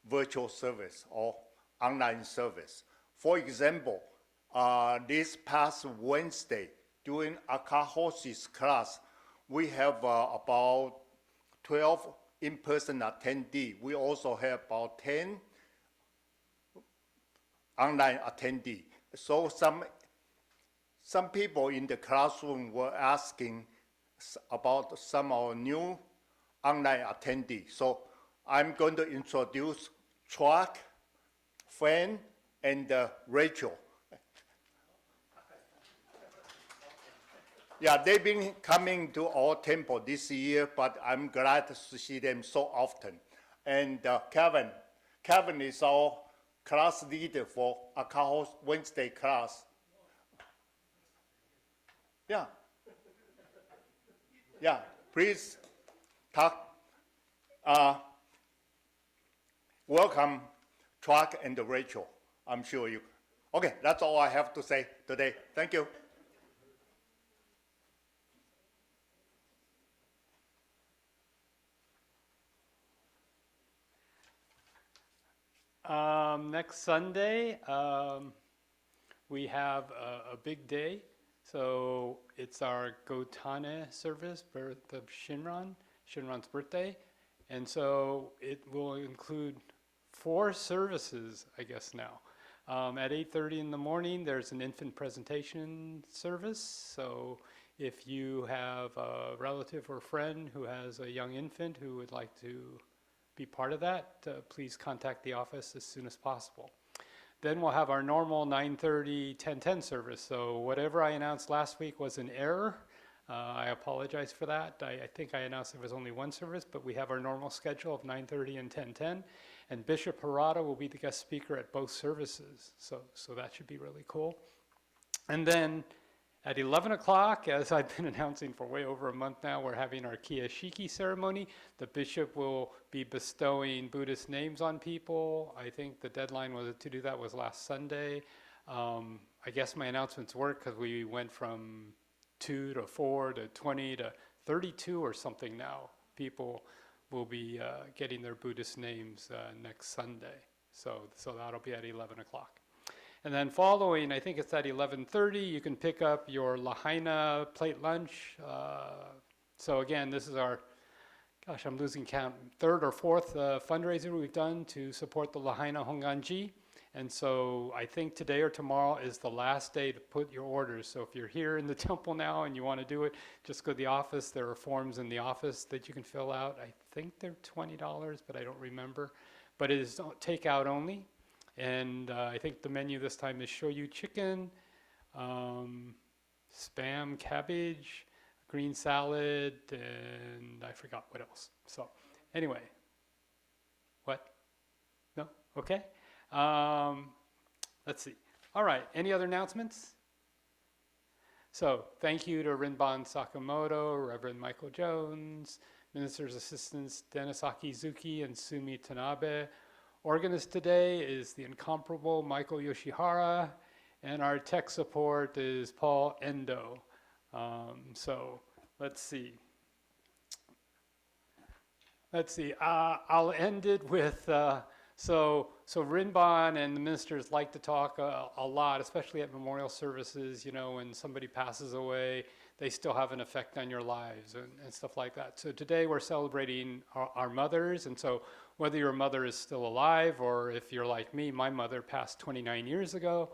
virtual service or online service. For example, this past Wednesday during Akahoshi's class, we have about 12 in-person attendees. We also have about 10 online attendees. So some people in the classroom were asking about some of our new online attendees. So I'm going to introduce Chuck, Fran, and Rachel. Yeah, they've been coming to our temple this year, but I'm glad to see them so often. And Kevin is our class leader for Akaho's Wednesday class. Yeah. Yeah, please talk. Welcome, Chuck and Rachel. I'm sure you. Okay, that's all I have to say today. Thank you. Next Sunday, we have a big day. So it's our Gotane service, birth of Shinran's birthday. And so it will include 4 services, I guess now. At 8:30 in the morning, there's an infant presentation service. So if you have a relative or friend who has a young infant who would like to be part of that, please contact the office as soon as possible. Then we'll have our normal 9:30, 10:10 service. So whatever I announced last week was an error. I apologize for that. I think I announced there was only one service, but we have our normal schedule of 9:30 and 10:10. And Bishop Harada will be the guest speaker at both services. So that should be really cool. And then at 11 o'clock, as I've been announcing for way over a month now, we're having our Kiyashiki ceremony. The bishop will be bestowing Buddhist names on people. I think the deadline to do that was last Sunday. I guess my announcements work because we went from 2 to 4 to 20 to 32 or something now. People will be getting their Buddhist names next Sunday. So that'll be at 11 o'clock. And then following, I think it's at 11:30, you can pick up your Lahaina plate lunch. So again, this is our, gosh, I'm losing count, 3rd or 4th fundraiser we've done to support the Lahaina Honganji. And so I think today or tomorrow is the last day to put your orders. So if you're here in the temple now and you want to do it, just go to the office. There are forms in the office that you can fill out. I think they're $20, but I don't remember. But it is takeout only. And I think the menu this time is shoyu chicken, spam cabbage, green salad, and I forgot what else. So anyway, what? No? Okay. Let's see. All right, any other announcements? So thank you to Rinban Sakamoto, Reverend Michael Jones, Minister's Assistants Dennis Akizuki and Sumi Tanabe. Organist today is the incomparable Michael Yoshihara, and our tech support is Paul Endo. So let's see. I'll end it with, so Rinban and the ministers like to talk a lot, especially at memorial services, you know, when somebody passes away, they still have an effect on your lives and stuff like that. So today we're celebrating our mothers, and so whether your mother is still alive or if you're like me, my mother passed 29 years ago,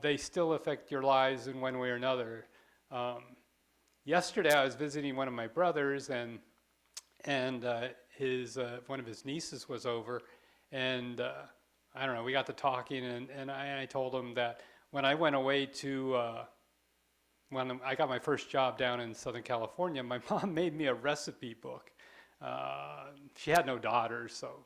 they still affect your lives in one way or another. Yesterday I was visiting one of my brothers, and one of his nieces was over, and I don't know, we got to talking, and I told him that when I went away to, when I got my first job down in Southern California, my mom made me a recipe book. She had no daughters, so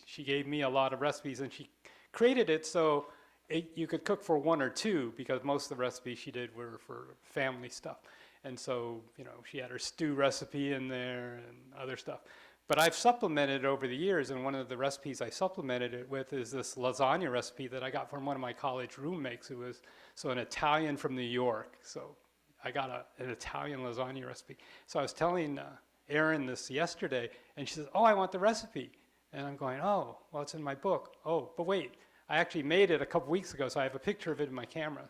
she gave me a lot of recipes, and she created it so you could cook for one or two, because most of the recipes she did were for family stuff. And so, you know, she had her stew recipe in there and other stuff. But I've supplemented it over the years, and one of the recipes I supplemented it with is this lasagna recipe that I got from one of my college roommates who was an Italian from New York. So I got an Italian lasagna recipe. So I was telling Erin this yesterday, and she says, "Oh, I want the recipe." And I'm going, "Oh, well, it's in my book." "Oh, but wait, I actually made it a couple weeks ago, so I have a picture of it in my camera."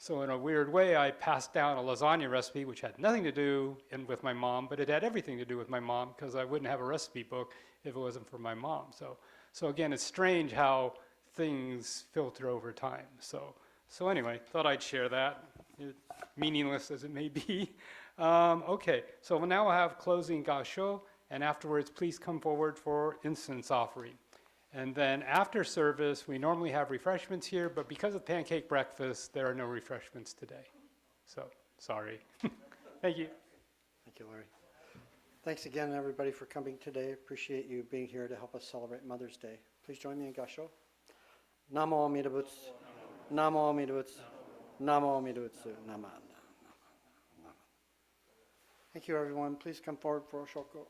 So in a weird way, I passed down a lasagna recipe, which had nothing to do with my mom, but it had everything to do with my mom, because I wouldn't have a recipe book if it wasn't for my mom. So again, it's strange how things filter over time. So anyway, thought I'd share that, meaningless as it may be. Okay, so now we'll have closing gassho, and afterwards, please come forward for incense offering. And then after service, we normally have refreshments here, but because of pancake breakfast, there are no refreshments today. So, sorry. Thank you. Thank you, Larry. Thanks again, everybody, for coming today. Appreciate you being here to help us celebrate Mother's Day. Please join me in gassho. Namo Amida Butsu. Namo Amida Butsu. Namo Amida Butsu. Nama. Thank you, everyone. Please come forward for Oshoko.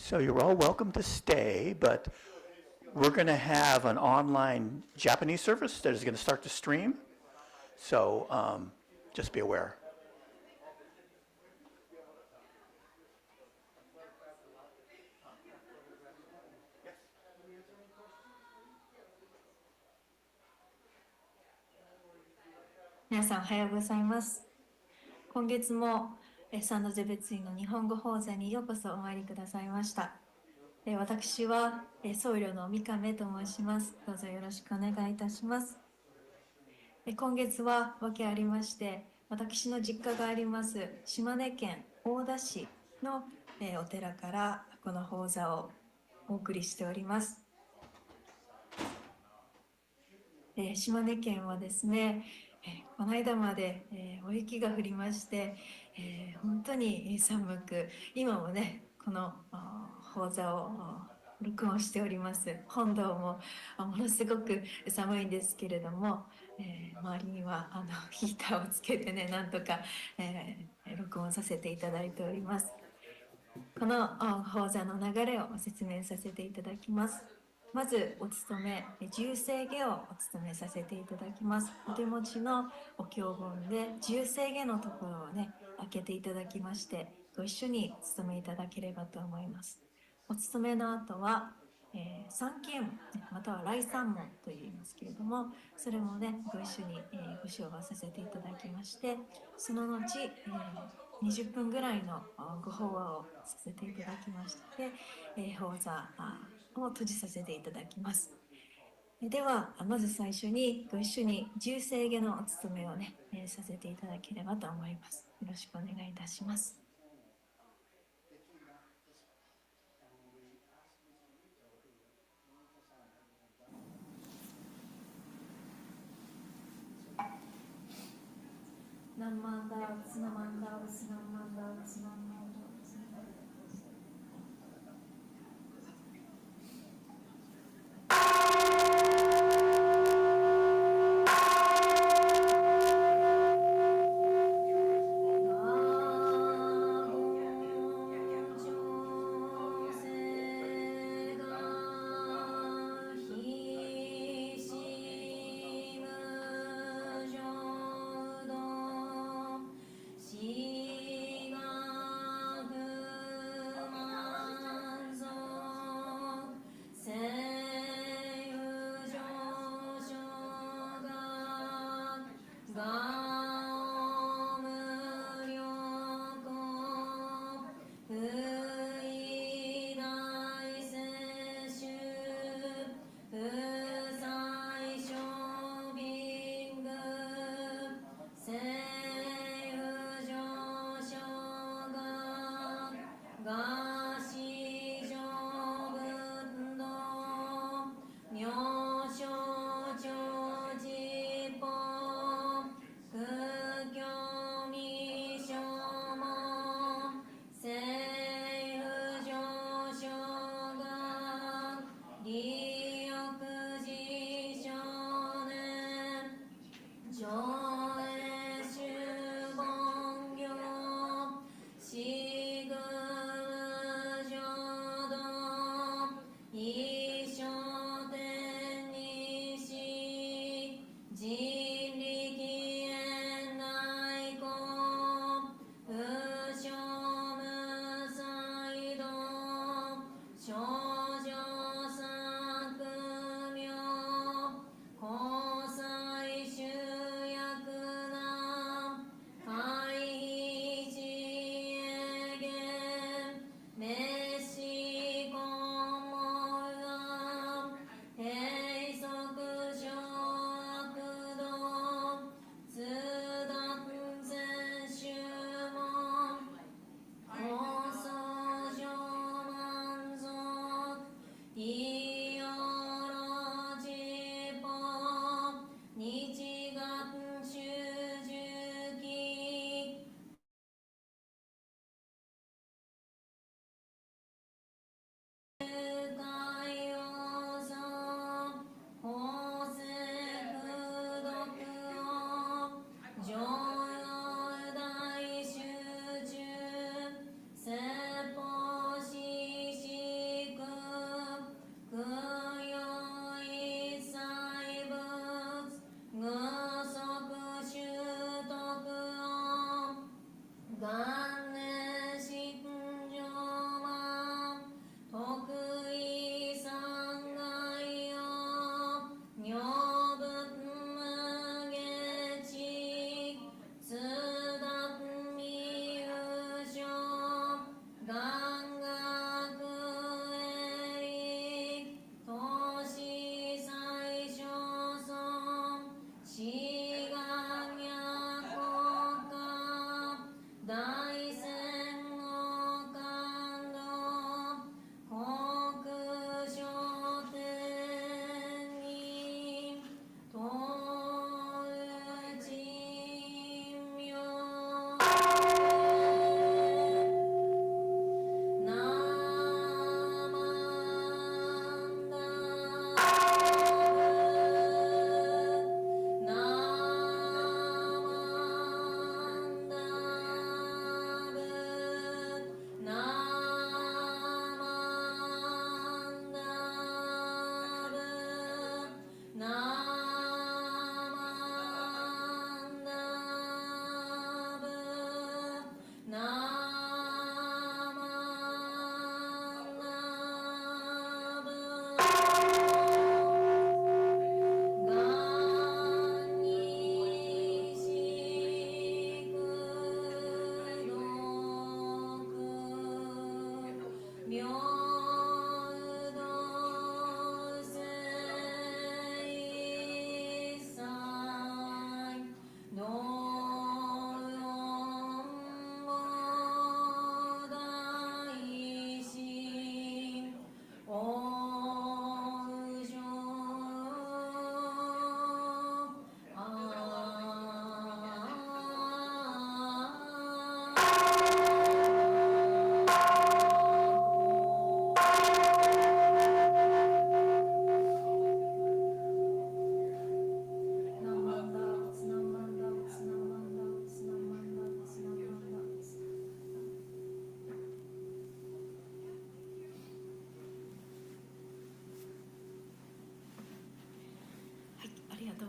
So you're all welcome to stay, but we're going to have an online Japanese service that is going to start to stream. So just be aware. Minasan, おはようございます。今月もサンドゼベツイの日本語講座にようこそお参りくださいました。私は僧侶の三亀と申します。どうぞよろしくお願いいたします。今月は訳ありまして、私の実家があります島根県大田市のお寺からこの講座をお送りしております。島根県はですね、この間までお雪が降りまして、本当に寒く、今もねこの講座を録音しております。本堂もものすごく寒いんですけれども、周りにはヒーターをつけてね、なんとか、録音させていただいております。この講座の流れを説明させていただきます。まずお勤め、じゅうせいげをお勤めさせていただきます。お手持ちのお経本でじゅうせいげのところをね、開けていただきまして、ご一緒にお勤めいただければと思います。お勤めの後は、三帰依文、または来三門と言いますけれども、それもね、ご一緒に、ご唱和させていただきまして、その後、20分ぐらいのご法話をさせていただきまして、法座を閉じさせていただきます。では、まず最初にご一緒にじゅうせいげのお勤めをね、させていただければと思います。よろしくお願いいたします。何万ダウツ、何万ダウツ、何万ダウツ、何万ダウツ。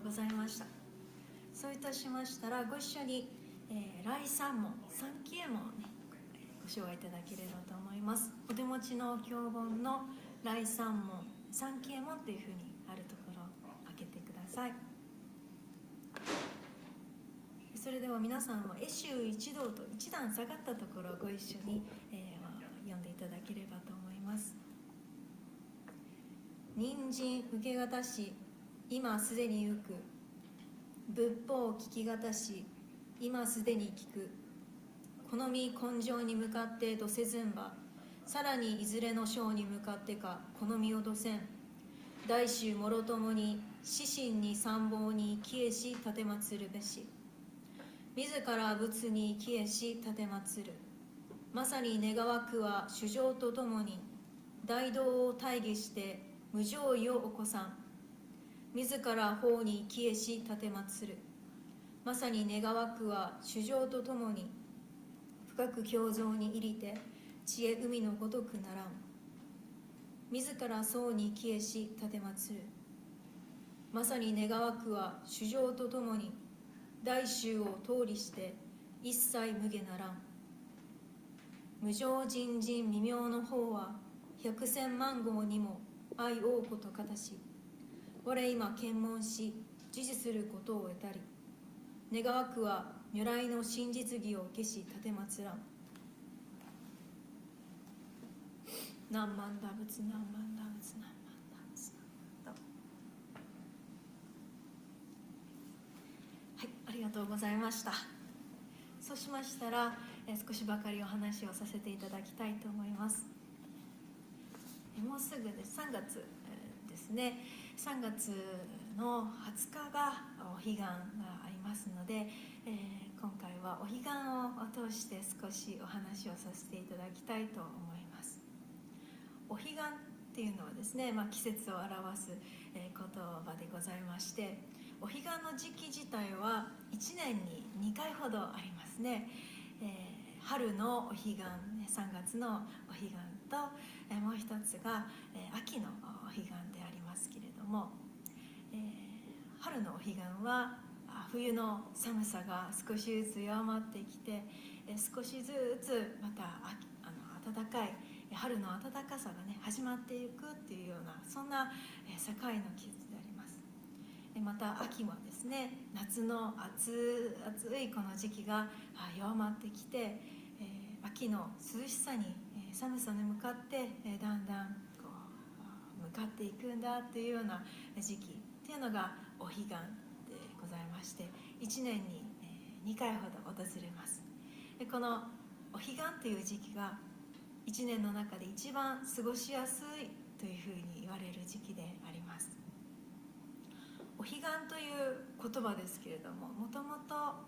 ございました。そういたしましたらご一緒に、来三門三帰依文をねご唱和いただければと思います。お手持ちの経本の来三門三帰依文というふうにあるところを開けてください。それでは皆さんは絵集一道と一段下がったところをご一緒に、読んでいただければと思います。人参受け方し今すでに行く、仏法聞き方し今すでに聞く、好み根性に向かってどせずんば、さらにいずれの章に向かってか好みをどせん、大衆もろともに死神に参謀に帰依し立てまつるべし、自ら仏に帰依し立てまつる、まさに願わくは主情とともに大道を大義して無常意を起こさん、自ら法に帰依し立てまつる、まさに願わくは主情とともに深く胸像に入りて知恵海のごとくならん、自ら僧に帰依し立てまつる、まさに願わくは主情とともに大衆を通りして一切無下ならん、無常人人未明の方は百千万号にも愛多うことかたし、我今検問し自治することを得たり、願わくは如来の真実義を消し立てまつらん、何万打仏何万打仏何万打仏何万打。はい、ありがとうございました。そうしましたら、少しばかりお話をさせていただきたいと思います。もうすぐです。3月ですね。3月の20日がお彼岸がありますので、今回はお彼岸を通して少しお話をさせていただきたいと思います。お彼岸っていうのはですね、季節を表す言葉でございまして、お彼岸の時期自体は1年に2回ほどありますね。春のお彼岸、3月のお彼岸と、もう一つが、秋のお彼岸でありますけれども、春のお彼岸は冬の寒さが少しずつ弱まってきて、少しずつまた暖かい春の暖かさがね始まっていくっていうような、そんな境の季節であります。また秋もですね、夏の暑いこの時期が弱まってきて、秋の涼しさに寒さに向かってだんだんこう向かっていくんだっていうような時期っていうのがお彼岸でございまして、1年に2回ほど訪れます。このお彼岸という時期が1年の中で一番過ごしやすいというふうに言われる時期であります。お彼岸という言葉ですけれども、もともと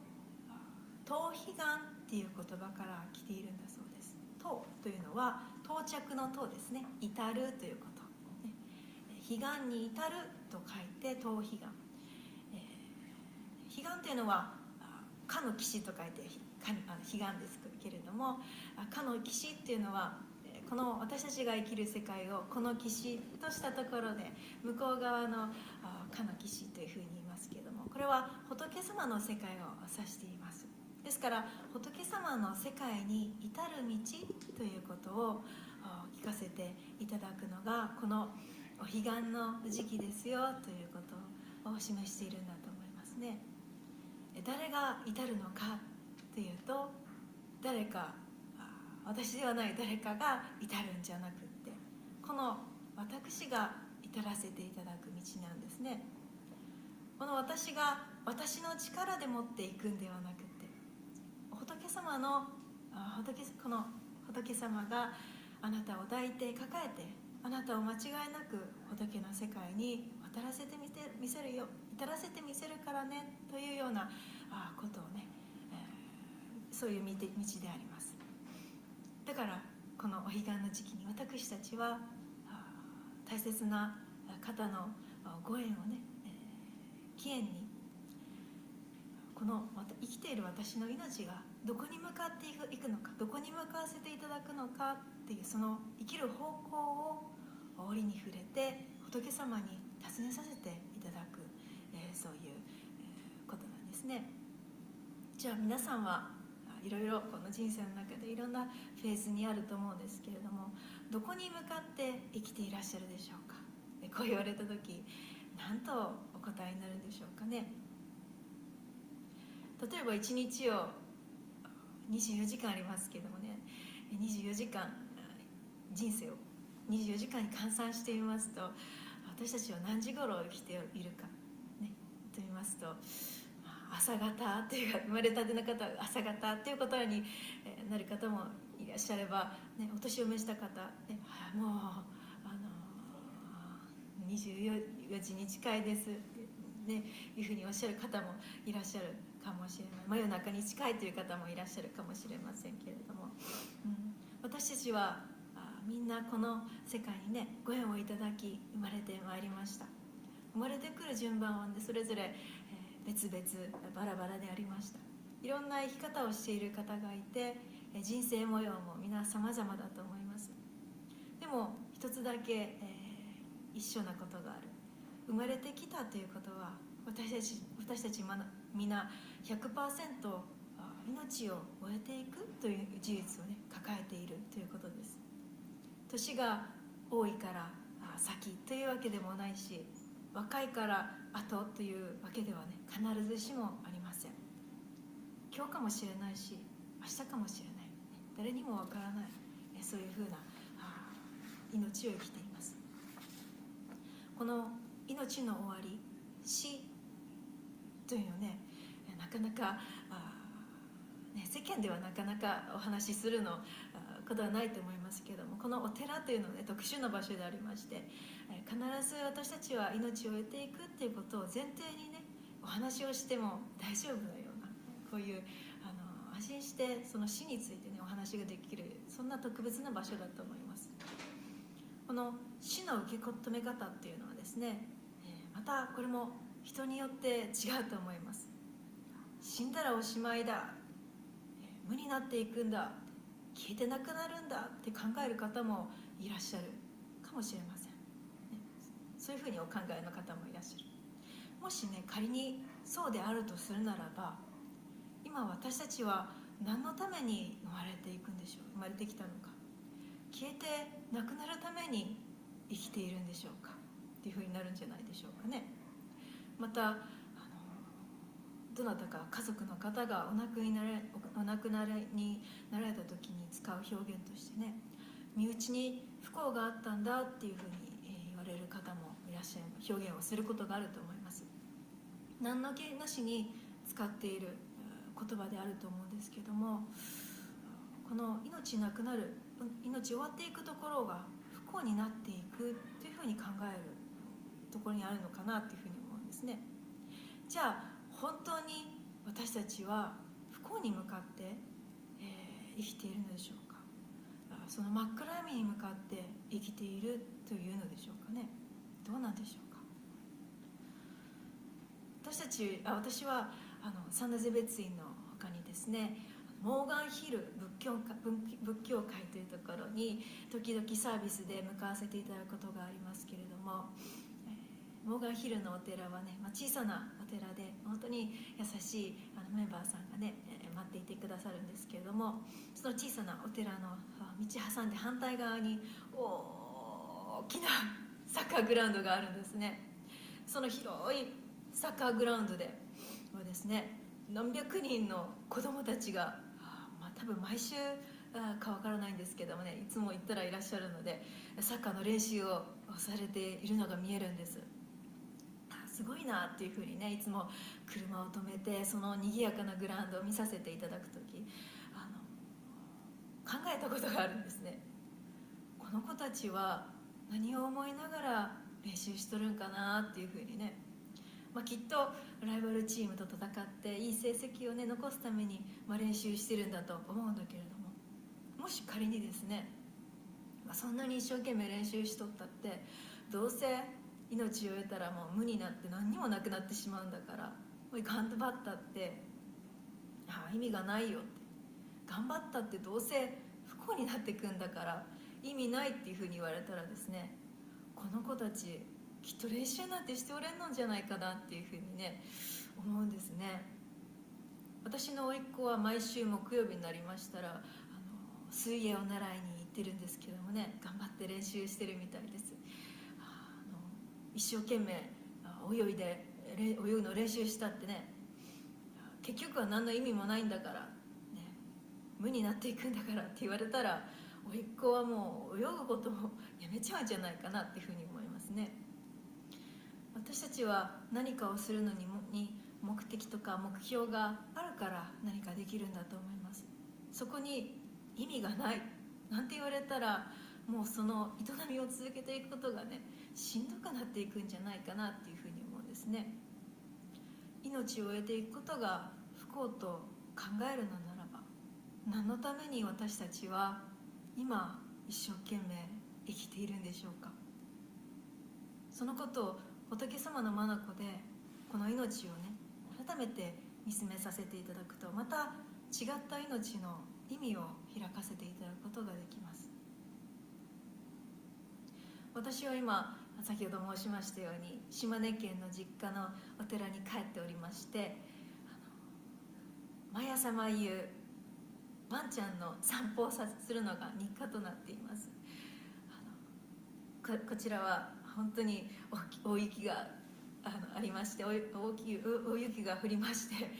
到彼岸っていう言葉から来ているんだそうです。到というのは到着の到ですね、至るということ、彼岸に至ると書いて到彼岸。彼岸というのはかの岸と書いて彼岸ですけれども、かの岸っていうのはこの私たちが生きる世界をこの岸としたところで向こう側のかの岸というふうに言いますけれども、これは仏様の世界を指しています。ですから仏様の世界に至る道ということを聞かせていただくのがこのお彼岸の時期ですよということを示しているんだと思いますね。誰が至るのかというと、誰か私ではない誰かが至るんじゃなくって、この私が至らせていただく道なんですね。この私が私の力で持っていくんではなくて、仏様のこの仏様があなたを抱いて抱えて、あなたを間違いなく仏の世界に渡らせてみせるよ、至らせてみせるからねというようなことをね、そういう道であります。だからこのお彼岸の時期に私たちは大切な方のご縁をね、起源に、この生きている私の命がどこに向かっていくのか、どこに向かわせていただくのかっていう、その生きる方向を折に触れて仏様に尋ねさせていただく、そういうことなんですね。じゃあ皆さんはいろいろこの人生の中でいろんなフェーズにあると思うんですけれども、どこに向かって生きていらっしゃるでしょうか。こう言われた時何とお答えになるんでしょうかね。例えば1日を24時間ありますけどもね、24時間人生を24時間に換算してみますと、私たちは何時頃生きているか、ね、と言いますと、朝方っていうか、生まれたての方は朝方っていうことになる方もいらっしゃれば、ね、お年を召した方、ね、もう24時に近いです、ね、いうふうにおっしゃる方もいらっしゃるかもしれない。真夜中に近いという方もいらっしゃるかもしれませんけれども、私たちはみんなこの世界にね、ご縁をいただき生まれてまいりました。生まれてくる順番は、ね、それぞれ別々バラバラでありました。いろんな生き方をしている方がいて、人生模様も皆様々だと思います。でも一つだけ、一緒なことがある。生まれてきたということは、私たちみんな 100% 命を終えていくという事実をね、抱えているということです。年が多いから先というわけでもないし、若いから後というわけではね、必ずしもありません。今日かもしれないし、明日かもしれない、誰にもわからない、そういうふうな命を生きています。この命の終わり、死というのね、なかなか世間ではなかなかお話しするのことはないと思いますけれども、このお寺というのは、ね、特殊な場所でありまして、必ず私たちは命を得ていくっていうことを前提にね、お話をしても大丈夫なような、こういう安心してその死についてね、お話ができる、そんな特別な場所だと思います。この死の受け止め方っていうのはですね、またこれも人によって違うと思います。死んだらおしまいだ、無になっていくんだ、消えてなくなるんだって考える方もいらっしゃるかもしれません、そういうふうにお考えの方もいらっしゃる。もしね、仮にそうであるとするならば、今私たちは何のために生まれていくんでしょう。生まれてきたのか、消えてなくなるために生きているんでしょうかっていうふうになるんじゃないでしょうかね。またどなたか家族の方がお亡くなりになられた時に使う表現としてね、身内に不幸があったんだっていうふうに言われる方もいらっしゃる、表現をすることがあると思います。何の気なしに使っている言葉であると思うんですけども、この命なくなる、命終わっていくところが不幸になっていくというふうに考えるところにあるのかなというふうに思うんですね。じゃあ本当に私たちは不幸に向かって、生きているのでしょうか。その真っ暗闇に向かって生きているというのでしょうかね。どうなんでしょうか。私はサンダゼベツインの他にですね、モーガンヒル仏教会というところに時々サービスで向かわせていただくことがありますけれども、モーガンヒルのお寺はね、小さなお寺で本当に優しいメンバーさんがね、待っていてくださるんですけれども、その小さなお寺の道挟んで反対側に大きなサッカーグラウンドがあるんですね。その広いサッカーグラウンドではですね、何百人の子どもたちが、多分毎週かわからないんですけどもね、いつも行ったらいらっしゃるので、サッカーの練習をされているのが見えるんです。すごいなっていうふうにね、いつも車を止めてその賑やかなグラウンドを見させていただくとき、考えたことがあるんですね。この子たちは何を思いながら練習しとるんかなっていうふうにね、きっとライバルチームと戦っていい成績をね残すために、練習してるんだと思うんだけれども、もし仮にですね、そんなに一生懸命練習しとったって、どうせ命を得たらもう無になって何にもなくなってしまうんだから、もう頑張ったって意味がないよって、頑張ったってどうせ不幸になっていくんだから意味ないっていうふうに言われたらですね、この子たちきっと練習なんてしておれんのんじゃないかなっていうふうにね思うんですね。私の甥っ子は毎週木曜日になりましたら水泳を習いに行ってるんですけどもね、頑張って練習してるみたいです。一生懸命泳ぐの練習したってね、結局は何の意味もないんだから、ね、無になっていくんだからって言われたら、甥っ子はもう泳ぐことをやめちゃうんじゃないかなっていうふうに思いますね。私たちは何かをするのに目的とか目標があるから何かできるんだと思います。そこに意味がないなんて言われたら、もうその営みを続けていくことがねしんどくなっていくんじゃないかなっていうふうに思うんですね。命を終えていくことが不幸と考えるのならば、何のために私たちは今一生懸命生きているんでしょうか。そのことを仏様の眼でこの命をね改めて見つめさせていただくと、また違った命の意味を開かせていただくことができます。私は今先ほど申しましたように島根県の実家のお寺に帰っておりまして、毎朝毎夕ワンちゃんの散歩をするのが日課となっています。こちらは本当に大雪がありまして、大雪が降りまして、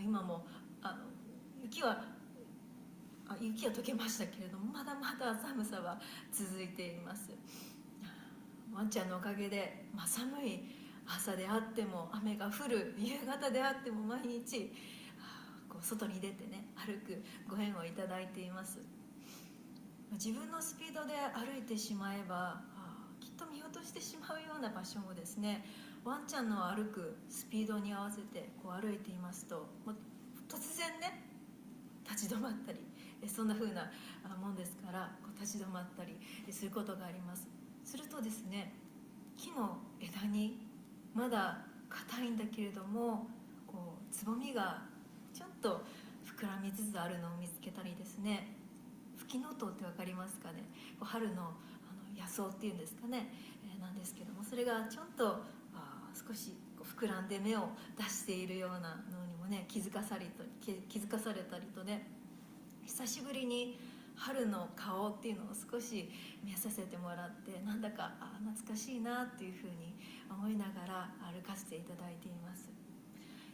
今も雪は溶けましたけれども、まだまだ寒さは続いています。ワンちゃんのおかげで、寒い朝であっても雨が降る夕方であっても毎日外に出てね歩くご縁をいただいています。自分のスピードで歩いてしまえばきっと見落としてしまうような場所もですね、ワンちゃんの歩くスピードに合わせて歩いていますと、突然ね立ち止まったり、そんな風なもんですから、立ち止まったりすることがあります。するとですね、木の枝にまだ硬いんだけれどもつぼみがちょっと膨らみつつあるのを見つけたりですね、フキノトウって分かりますかね、春の野草っていうんですかね、なんですけども、それがちょっと少し膨らんで芽を出しているようなのにもね気づかされたりとね、久しぶりに春の顔っていうのを少し見させてもらって、なんだか懐かしいなっていうふうに思いながら歩かせていただいています。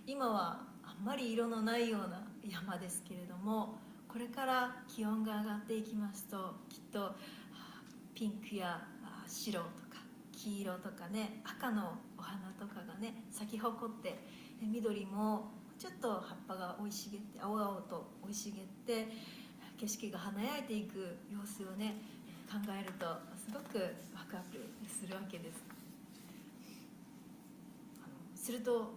今はあんまり色のないような山ですけれども、これから気温が上がっていきますと、きっとピンクや白とか黄色とかね、赤のお花とかがね咲き誇って、緑もちょっと葉っぱが生い茂って、青々と生い茂って景色が華やいていく様子をね考えるとすごくワクワクするわけです。すると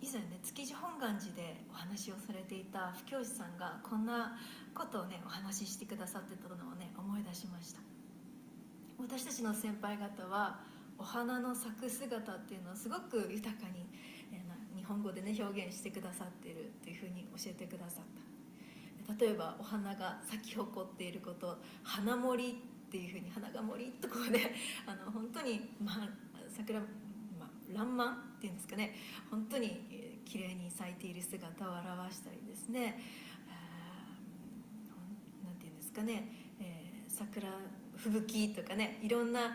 以前ね築地本願寺でお話をされていた布教師さんがこんなことをねお話ししてくださってたのをね思い出しました。私たちの先輩方はお花の咲く姿っていうのをすごく豊かに日本語でね表現してくださっているっていうふうに教えてくださった。例えばお花が咲き誇っていること、花森っていうふうに、花が森っとね本当に桜、爛漫っていうんですかね、本当に綺麗に咲いている姿を表したりですね、なんていうんですかね、桜吹雪とかね、いろんな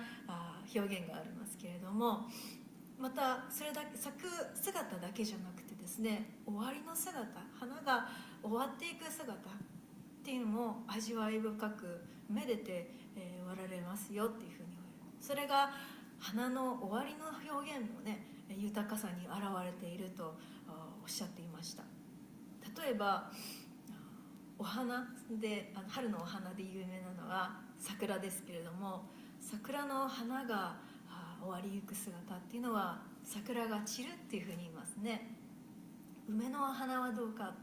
表現がありますけれども、またそれだけ咲く姿だけじゃなくてですね、終わりの姿、花が終わっていく姿、っていうのも味わい深くめでて、おられますよっていうふうに言われる。それが花の終わりの表現のね豊かさに現れているとおっしゃっていました。例えばお花で春のお花で有名なのは桜ですけれども、桜の花が終わりゆく姿っていうのは桜が散るっていうふうに言いますね。梅の花はどうかっ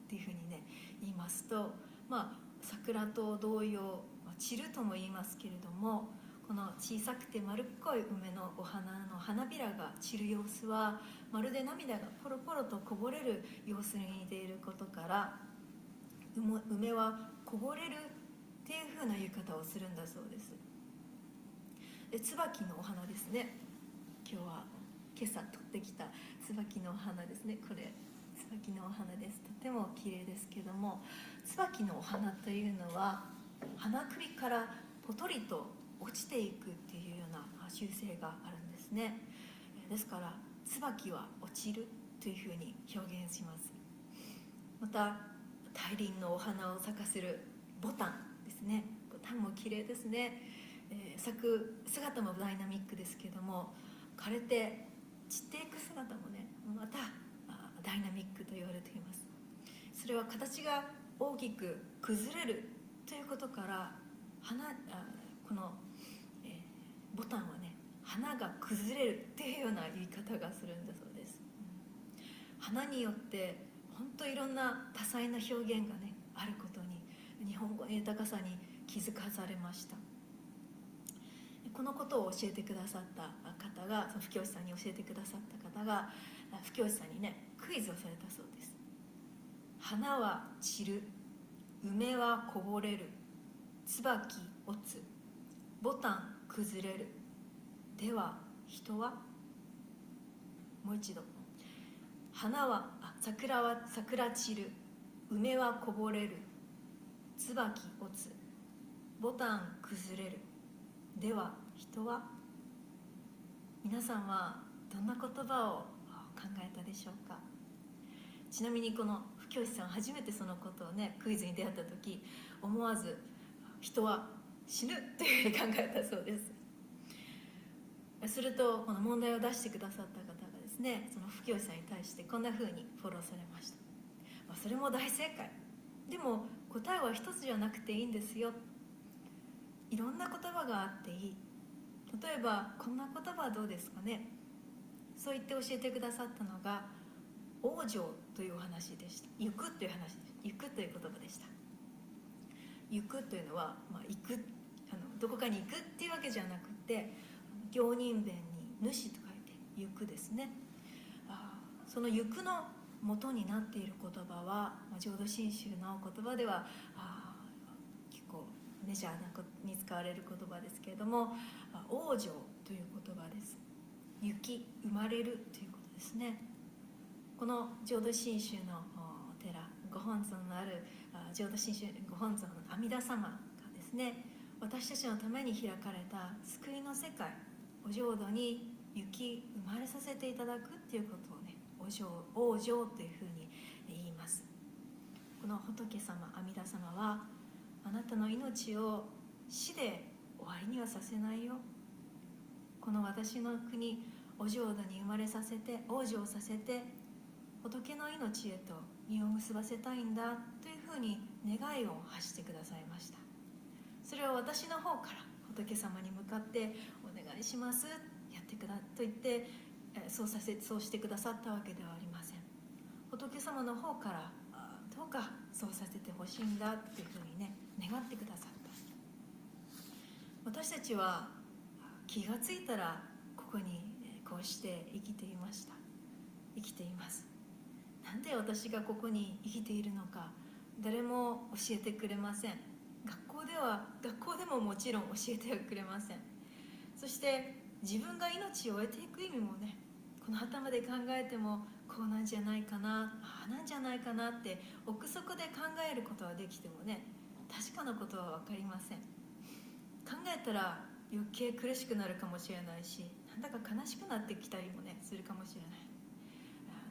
ていうふうにね言いますと、桜と同様散るとも言いますけれども、この小さくて丸っこい梅のお花の花びらが散る様子はまるで涙がポロポロとこぼれる様子に似ていることから、梅はこぼれるっていうふうな言い方をするんだそうです。で、椿のお花ですね。今日は今朝取ってきた椿のお花ですね。これ椿のお花です。とても綺麗ですけども、椿のお花というのは花首からポトリと落ちていくっていうような習性があるんですね。ですから椿は落ちるというふうに表現します。また大輪のお花を咲かせるボタンですね。ボタンも綺麗ですね。咲く姿もダイナミックですけども、枯れて散っていく姿もねまたダイナミックと言われています。それは形が大きく崩れるということから、この、ボタンはね花が崩れるっていうような言い方がするんだそうです。花によって本当いろんな多彩な表現がねあることに、日本語の豊かさに気づかされました。このことを教えてくださった方が、その布教師さんに教えてくださった方が布教師さんにねクイズをされたそうです。花は散る、梅はこぼれる、椿落つ、ボタン崩れる、では人は。もう一度。桜は散る、梅はこぼれる、椿落つ、ボタン崩れる、では人は。皆さんはどんな言葉を考えたでしょうか。ちなみにこの布教師さん初めてそのことをねクイズに出会った時、思わず人は死ぬというふうに考えたそうです。するとこの問題を出してくださった方がですね、その布教師さんに対してこんなふうにフォローされました。それも大正解。でも答えは一つじゃなくていいんですよ。いろんな言葉があっていい。例えばこんな言葉はどうですかね。そう言って教えてくださったのが往生というお話でした。行くという話です。行くという言葉でした。行くというのは、行くどこかに行くっていうわけじゃなくて、行人弁に主と書いて行くですね。その行くの元になっている言葉は、浄土真宗の言葉では結構メジャーなに使われる言葉ですけれども、往生という言葉です。行き、生まれるということですね。この浄土真宗のお寺、ご本尊のある浄土真宗ご本尊の阿弥陀様がですね、私たちのために開かれた救いの世界、お浄土に行き生まれさせていただくということをね、往生というふうに言います。この仏様、阿弥陀様はあなたの命を死で終わりにはさせないよ。この私の国、お浄土に生まれさせて、往生させて、仏の命へと身を結ばせたいんだというふうに願いを発してくださいました。それを私の方から仏様に向かってお願いします、やってくだと言ってそうしてくださったわけではありません。仏様の方からどうかそうさせてほしいんだというふうにね願ってくださった。私たちは気がついたらここにこうして生きていました。生きています。なんで私がここに生きているのか、誰も教えてくれません。学校でももちろん教えてはくれません。そして自分が命を終えていく意味もね、この頭で考えてもこうなんじゃないかな、なんじゃないかなって奥底で考えることはできてもね、確かなことは分かりません。考えたら余計苦しくなるかもしれないし、なんだか悲しくなってきたりもねするかもしれない。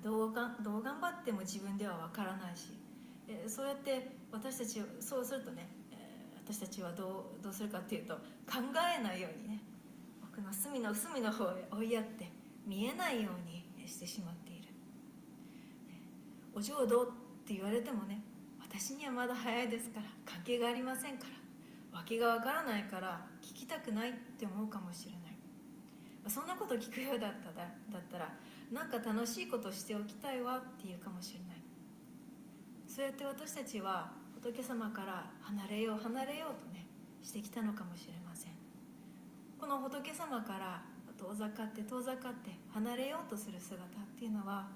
どう頑張っても自分では分からないし、そうやって私たちをそうするとね、私たちはどうするかっていうと、考えないようにね、奥の隅の方へ追いやって見えないようにしてしまっている。お浄土って言われてもね、私にはまだ早いですから、関係がありませんから、訳がわからないから聞きたくないって思うかもしれない。そんなこと聞くようだったら、なんか楽しいことしておきたいわって言うかもしれない。そうやって私たちは仏様から離れようとねしてきたのかもしれません。この仏様から遠ざかって離れようとする姿っていうのは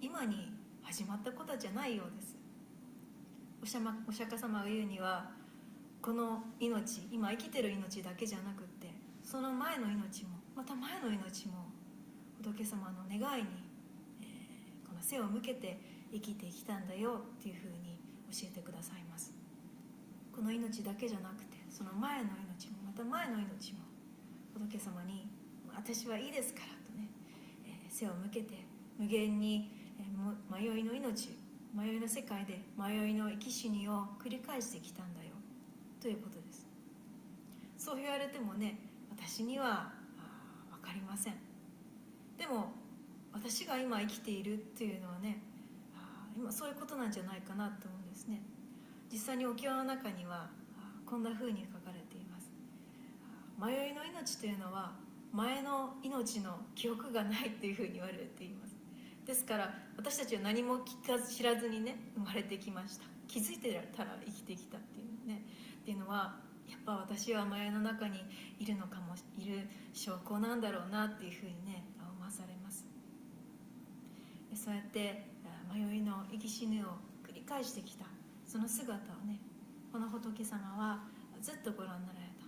今に始まったことじゃないようです。お釈迦様が言うには、この命、今生きてる命だけじゃなくって、その前の命もまた前の命も仏様の願いに、この背を向けて生きてきたんだよっていうふうに教えてくださいます。この命だけじゃなくて、その前の命もまた前の命も仏様に私はいいですからとね、背を向けて無限に、迷いの命、迷いの世界で迷いの生き死にを繰り返してきたんだよということです。そう言われてもね、私には分かりません。でも私が今生きているっていうのはね、今そういうことなんじゃないかなと思うんですね。実際にお経の中にはこんな風に書かれています。迷いの命というのは前の命の記憶がないっていう風に言われています。ですから私たちは何も知らずにね生まれてきました。気づいてたら生きてきたっていうね、っていうのはやっぱ私は迷いの中にいる証拠なんだろうなっていう風にね思わされます。そうやって迷いの生き死ぬを繰り返してきたその姿をね、この仏様はずっとご覧になられた。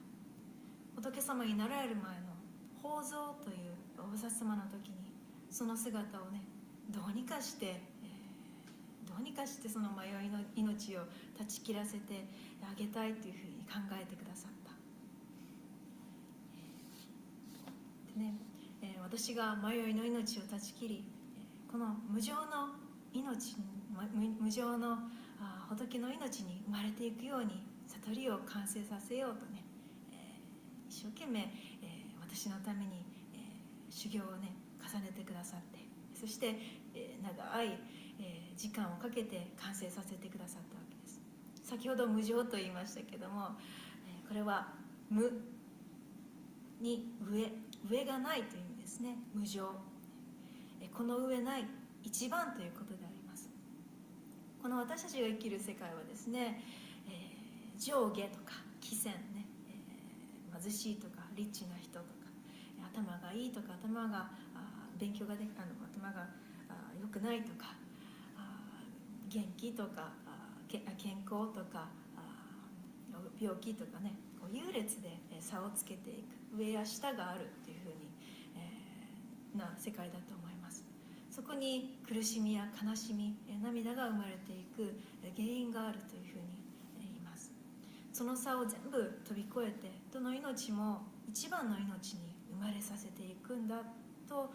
仏様になられる前の法蔵というお菩薩様の時にその姿をねどうにかしてその迷いの命を断ち切らせてあげたいというふうに考えてくださった。でね、私が迷いの命を断ち切り、この無常の命、無常の仏の命に生まれていくように悟りを完成させようとね、一生懸命、私のために、修行をね重ねてくださって、そして、長い、時間をかけて完成させてくださったわけです。先ほど無常と言いましたけども、これは無に上がないという意味ですね。無常、この上ない一番ということであります。この私たちが生きる世界はですね、上下とか貴賤ね、貧しいとかリッチな人とか、頭がいいとか頭が勉強ができたの頭が良くないとか、元気とか健康とか病気とかね、こう優劣で差をつけていく、上や下があるっていうふうに、な世界だと思います。そこに苦しみや悲しみ、涙が生まれていく原因があるというふうに言います。その差を全部飛び越えて、どの命も一番の命に生まれさせていくんだと、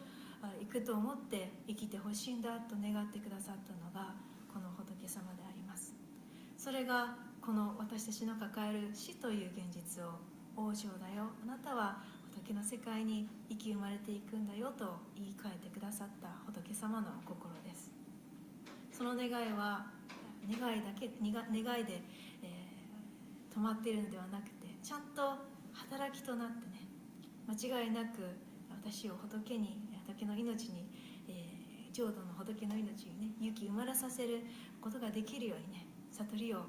いくと思って生きてほしいんだと願ってくださったのがこの仏様であります。それがこの私たちの抱える死という現実を、往生だよ、あなたは仏の世界に生き生まれていくんだよと言い換えてくださった仏様の心です。その願いは願いで、止まっているのではなくて、ちゃんと働きとなってね、間違いなく私を仏の命に、浄土の仏の命にね勇気生まれさせることができるようにね、悟りを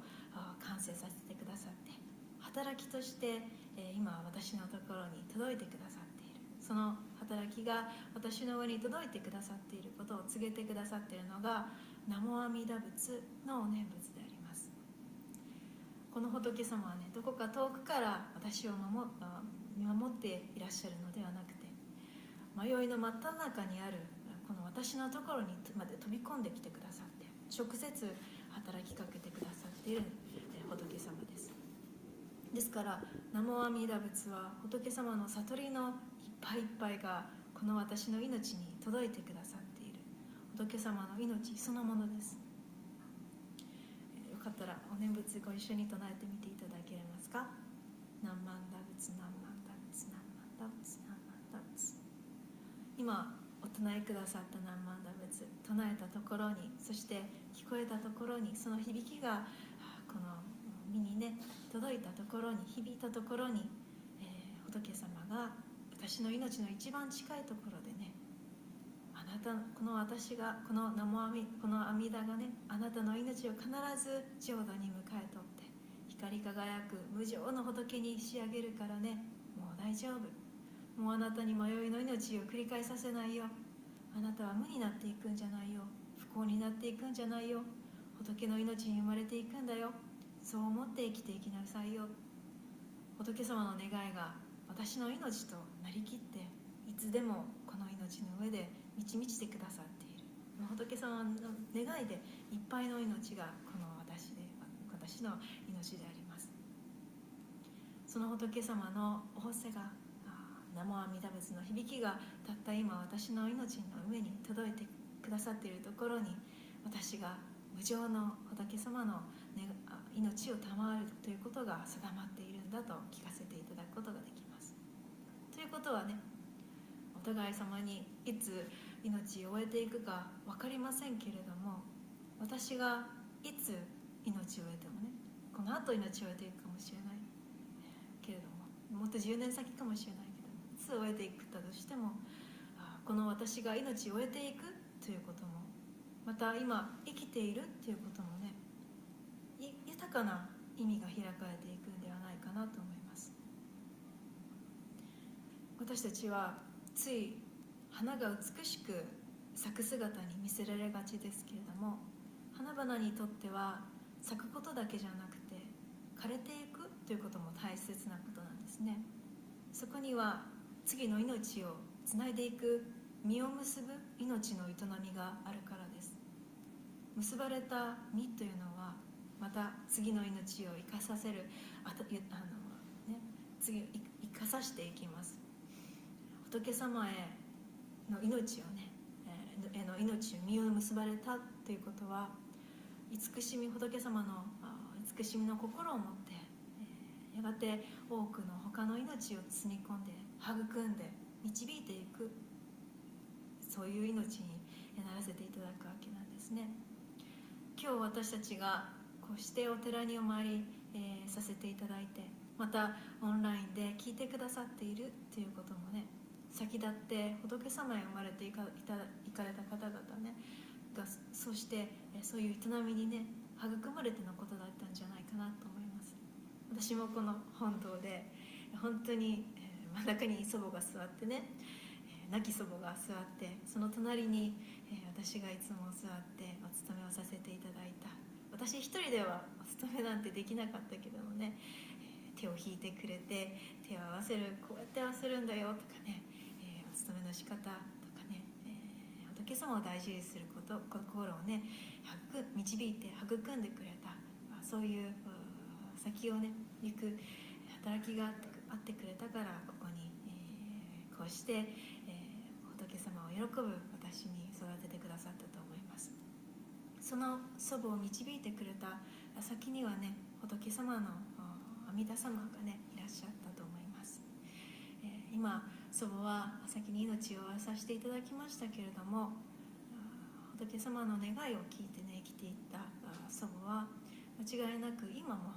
完成させてくださって、働きとして、今私のところに届いてくださっている。その働きが私の上に届いてくださっていることを告げてくださっているのが南無阿弥陀仏のお念仏であります。この仏様はね、どこか遠くから私を見守っていらっしゃるのではなくて、迷いの真っ只中にあるこの私のところにまで飛び込んできてくださって、直接働きかけてくださっている仏様です。ですから南無阿弥陀仏は仏様の悟りのいっぱいいっぱいがこの私の命に届いてくださっている仏様の命そのものです。かったらお念仏ご一緒に唱えてみていただけますか。何万打仏何万打仏何万打仏何万打仏。今お唱えくださった何万打仏唱えたところに、そして聞こえたところに、その響きがこの身にね届いたところに、響いたところに、仏様が私の命の一番近いところでね、あなた、この私が、このこの阿弥陀がね、あなたの命を必ず浄土に迎え取って光り輝く無常の仏に仕上げるからね、もう大丈夫、もうあなたに迷いの命を繰り返させないよ、あなたは無になっていくんじゃないよ、不幸になっていくんじゃないよ、仏の命に生まれていくんだよ、そう思って生きていきなさいよ。仏様の願いが私の命となりきって、いつでもこの命の上で満ち満ちてくださっている。仏様の願いでいっぱいの命がこの私の命であります。その仏様の仰せが、南無阿弥陀仏の響きがたった今私の命の上に届いてくださっているところに、私が無常の仏様の命を賜るということが定まっているんだと聞かせていただくことができます。ということはね、お互い様にいつ命を終えていくか分かりませんけれども、私がいつ命を終えてもね、この後命を終えていくかもしれないけれども、もっと10年先かもしれないけども、いつ終えていくかとしても、この私が命を終えていくということも、また今生きているということもね、豊かな意味が開かれていくんではないかなと思います。私たちはつい花が美しく咲く姿に見せられがちですけれども、花々にとっては咲くことだけじゃなくて枯れていくということも大切なことなんですね。そこには次の命をつないでいく実を結ぶ命の営みがあるからです。結ばれた実というのはまた次の命を生かさせる、次生かさせていきます。仏様への命をね、命を実を結ばれたということは、慈しみ、仏様の慈しみの心を持って、やがて多くの他の命を包み込んで育んで導いていく、そういう命にならせていただくわけなんですね。今日私たちがこうしてお寺にお参り、させていただいて、またオンラインで聞いてくださっているということもね、先立って仏様へ生まれていかれた方々ねが、そしてそういう営みにね育まれてのことだったんじゃないかなと思います。私もこの本堂で本当に真ん中に祖母が座ってね、亡き祖母が座って、その隣に私がいつも座ってお勤めをさせていただいた。私一人ではお勤めなんてできなかったけどもね、手を引いてくれて、手を合わせる、こうやって合わせるんだよとかね、お勤めの仕方とかね、仏様を大事にすること、心をね導いて育んでくれた、そういう先をね行く働きがあってくれたから、ここに、こうして、仏様を喜ぶ私に育ててくださったと思います。その祖母を導いてくれた先にはね、仏様の阿弥陀様がねいらっしゃったと思います。今祖母は先に命を終わらさせていただきましたけれども、仏様の願いを聞いてね生きていった祖母は間違いなく今も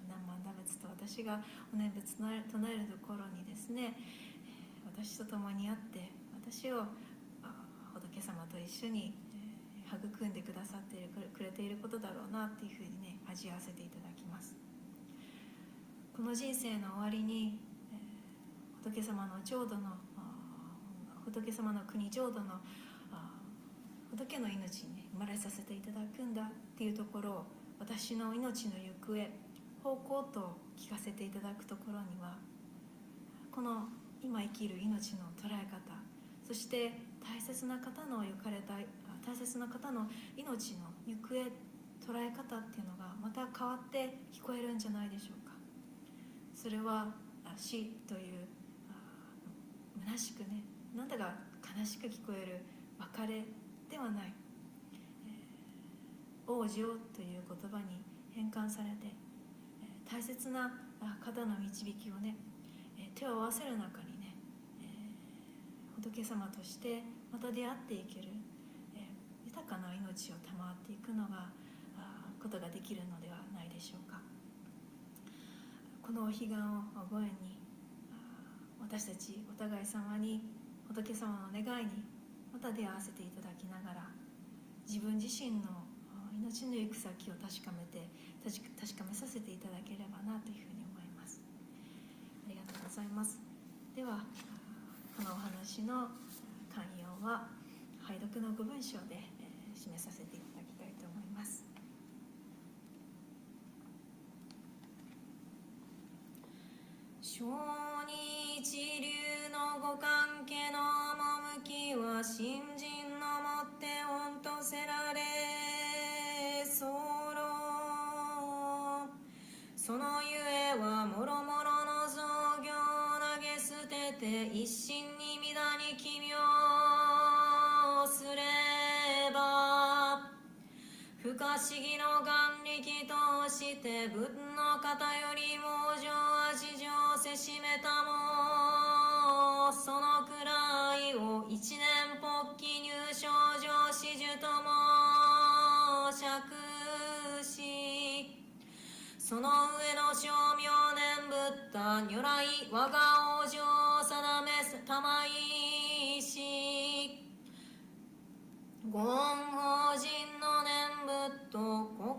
南無阿弥陀仏と私がお念仏唱えるところにですね、私と共にあって私を仏様と一緒に育んでくださってくれていることだろうなっていうふうにね味わわせていただきます。この人生の終わりに仏様の浄土の仏様の国浄土の仏の命に生まれさせていただくんだっていうところを、私の命の行方、方向と聞かせていただくところには、この今生きる命の捉え方、そして大切な方の行かれた大切な方の命の行方、捉え方っていうのがまた変わって聞こえるんじゃないでしょうか。それは死という虚しくね、なんだか悲しく聞こえる別れではない、往生という言葉に返還されて、大切な方の導きをね、手を合わせる中にね、仏様としてまた出会っていける、豊かな命を賜っていくのがことができるのではないでしょうか。このお彼岸をご縁に、私たちお互い様に仏様の願いにまた出会わせていただきながら、自分自身の命の行く先を確かめさせていただければなというふうに思います。ありがとうございます。では、このお話の寛容は拝読のご文章で締めさせていただきたいと思います。小に一流のご関係の趣は信心のもって御とせられ候。そのゆえはもろもろの造業を投げ捨てて一心に皆に奇妙すれば、不可思議の眼力として仏の方よりも上味上せしめたも、そのくらいを一年発起入賞上始終とも釈し、その上の称名念仏陀如来我が往生定めたまいし、ご恩法人の念仏と心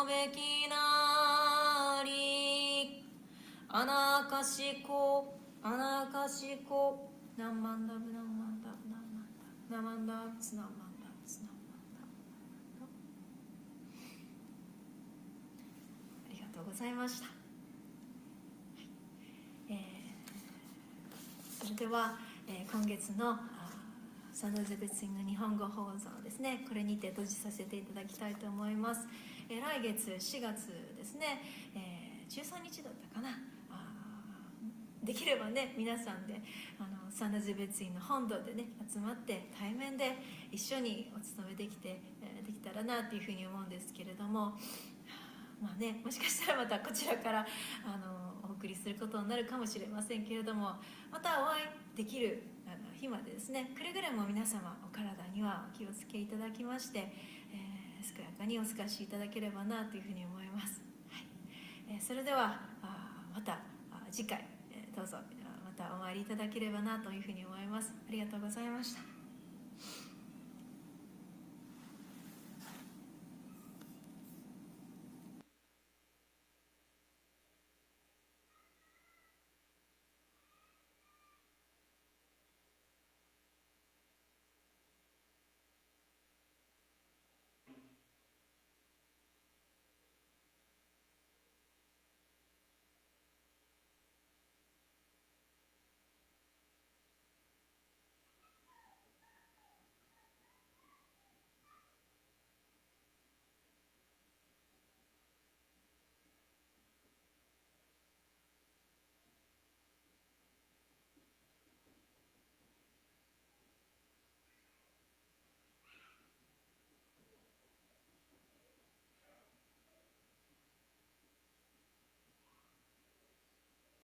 べきなり、アナカシコアナカシコ何万ダブ何万ダブ何万ダ何万ダツ何万ダツ何万ダ。ありがとうございました。それでは、今月のサンドゼベツインの日本語放送ですね、これにて閉じさせていただきたいと思います。来月4月ですね、13日だったかな、できればね皆さんでサンドゼベツインの本堂でね集まって対面で一緒にお勤めできたらなというふうに思うんですけれども、まあね、もしかしたらまたこちらからお送りすることになるかもしれませんけれども、またお会いできる日までですね、くれぐれも皆様お体にはお気をつけいただきまして、健やかにお過ごしいただければなというふうに思います。はい、それではまた次回、どうぞまたお参りいただければなというふうに思います。ありがとうございました。